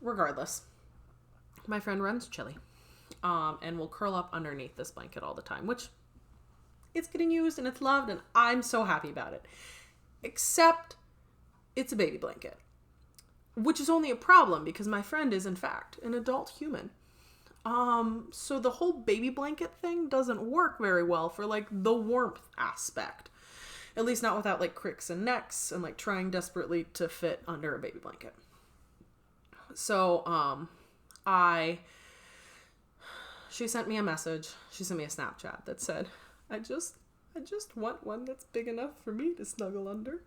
Regardless, my friend runs chilly, and will curl up underneath this blanket all the time, which it's getting used and it's loved, and I'm so happy about it. Except it's a baby blanket, which is only a problem because my friend is in fact an adult human. So the whole baby blanket thing doesn't work very well for like the warmth aspect, at least not without like cricks and necks and like trying desperately to fit under a baby blanket. So, she sent me a message. She sent me a Snapchat that said, I just want one that's big enough for me to snuggle under.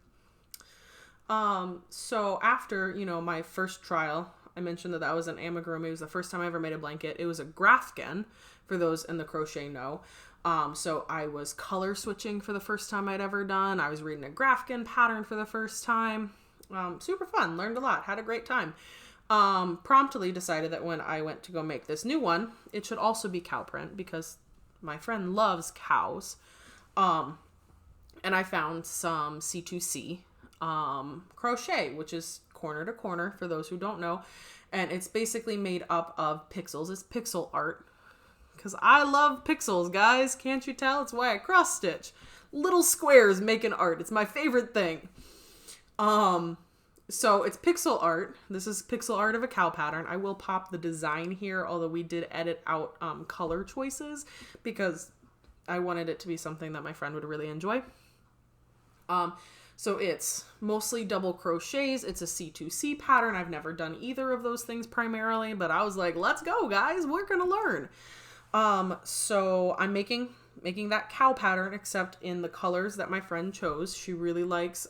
So after, you know, my first trial, I mentioned that was an amigurumi. It was the first time I ever made a blanket. It was a Grafkin, for those in the crochet know. So I was color switching for the first time I'd ever done. I was reading a Grafkin pattern for the first time. Super fun. Learned a lot. Had a great time. Promptly decided that when I went to go make this new one, it should also be cow print because my friend loves cows. And I found some C2C crochet, which is corner to corner for those who don't know, and it's basically made up of pixels. It's pixel art because I love pixels, guys. Can't you tell? It's why I cross stitch. Little squares making art. It's my favorite thing. So it's pixel art. This is pixel art of a cow pattern. I will pop the design here, although we did edit out color choices because I wanted it to be something that my friend would really enjoy. So it's mostly double crochets. It's a C2C pattern. I've never done either of those things primarily, but I was like, let's go, guys. We're going to learn. So I'm making that cow pattern, except in the colors that my friend chose. She really likes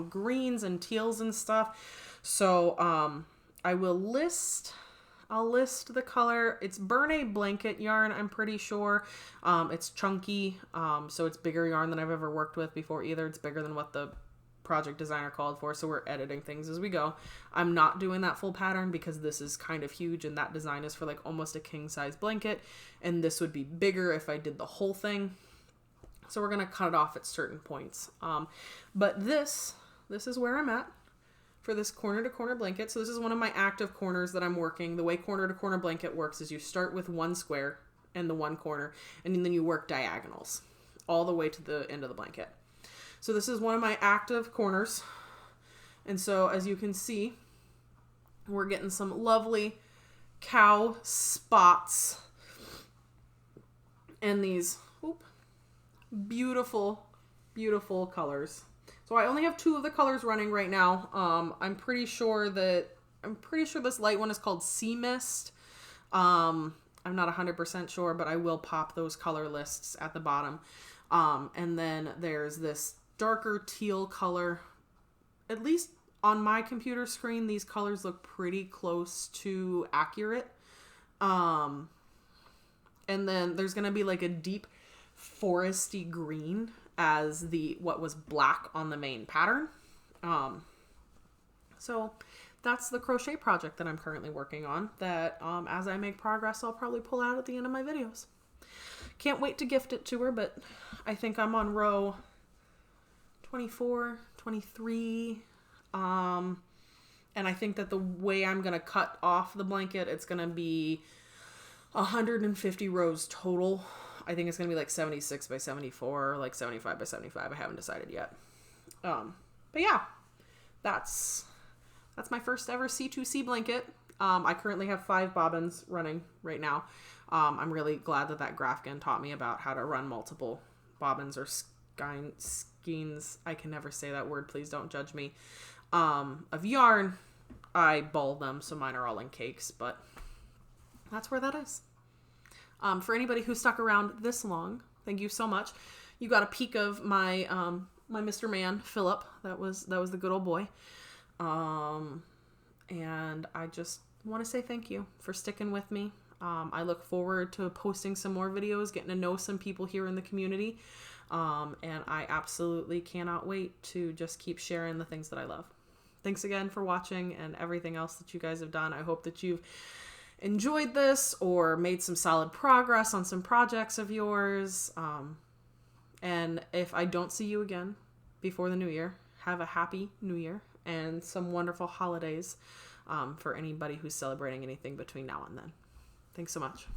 greens and teals and stuff. So I'll list the color. It's Mermaid blanket yarn, I'm pretty sure. It's chunky, so it's bigger yarn than I've ever worked with before either. It's bigger than what the project designer called for, so we're editing things as we go. I'm not doing that full pattern because this is kind of huge, and that design is for like almost a king size blanket, and this would be bigger if I did the whole thing. So we're gonna cut it off at certain points. But this is where I'm at for this corner to corner blanket. So this is one of my active corners that I'm working. The way corner to corner blanket works is you start with one square and the one corner, and then you work diagonals all the way to the end of the blanket. So this is one of my active corners. And so as you can see, we're getting some lovely cow spots and these beautiful, beautiful colors. So I only have 2 of the colors running right now. I'm pretty sure this light one is called Sea Mist. I'm not 100% sure, but I will pop those color lists at the bottom. And then there's this darker teal color. At least on my computer screen, these colors look pretty close to accurate. And then there's gonna be like a deep foresty green as what was black on the main pattern. So that's the crochet project that I'm currently working on, that as I make progress, I'll probably pull out at the end of my videos. Can't wait to gift it to her, but I think I'm on row 24, 23. And I think that the way I'm going to cut off the blanket, it's going to be 150 rows total. I think it's going to be like 76 by 74, or like 75 by 75. I haven't decided yet. But yeah, that's my first ever C2C blanket. I currently have 5 bobbins running right now. I'm really glad that Grafkin taught me about how to run multiple bobbins or skeins. I can never say that word. Please don't judge me. Of yarn. I ball them, so mine are all in cakes, but that's where that is. For anybody who stuck around this long, thank you so much. You got a peek of my my Mr. Man, Philip. That was the good old boy. And I just want to say thank you for sticking with me. I look forward to posting some more videos, getting to know some people here in the community. And I absolutely cannot wait to just keep sharing the things that I love. Thanks again for watching and everything else that you guys have done. I hope that you've enjoyed this or made some solid progress on some projects of yours. And if I don't see you again before the new year, have a happy new year and some wonderful holidays for anybody who's celebrating anything between now and then. Thanks so much.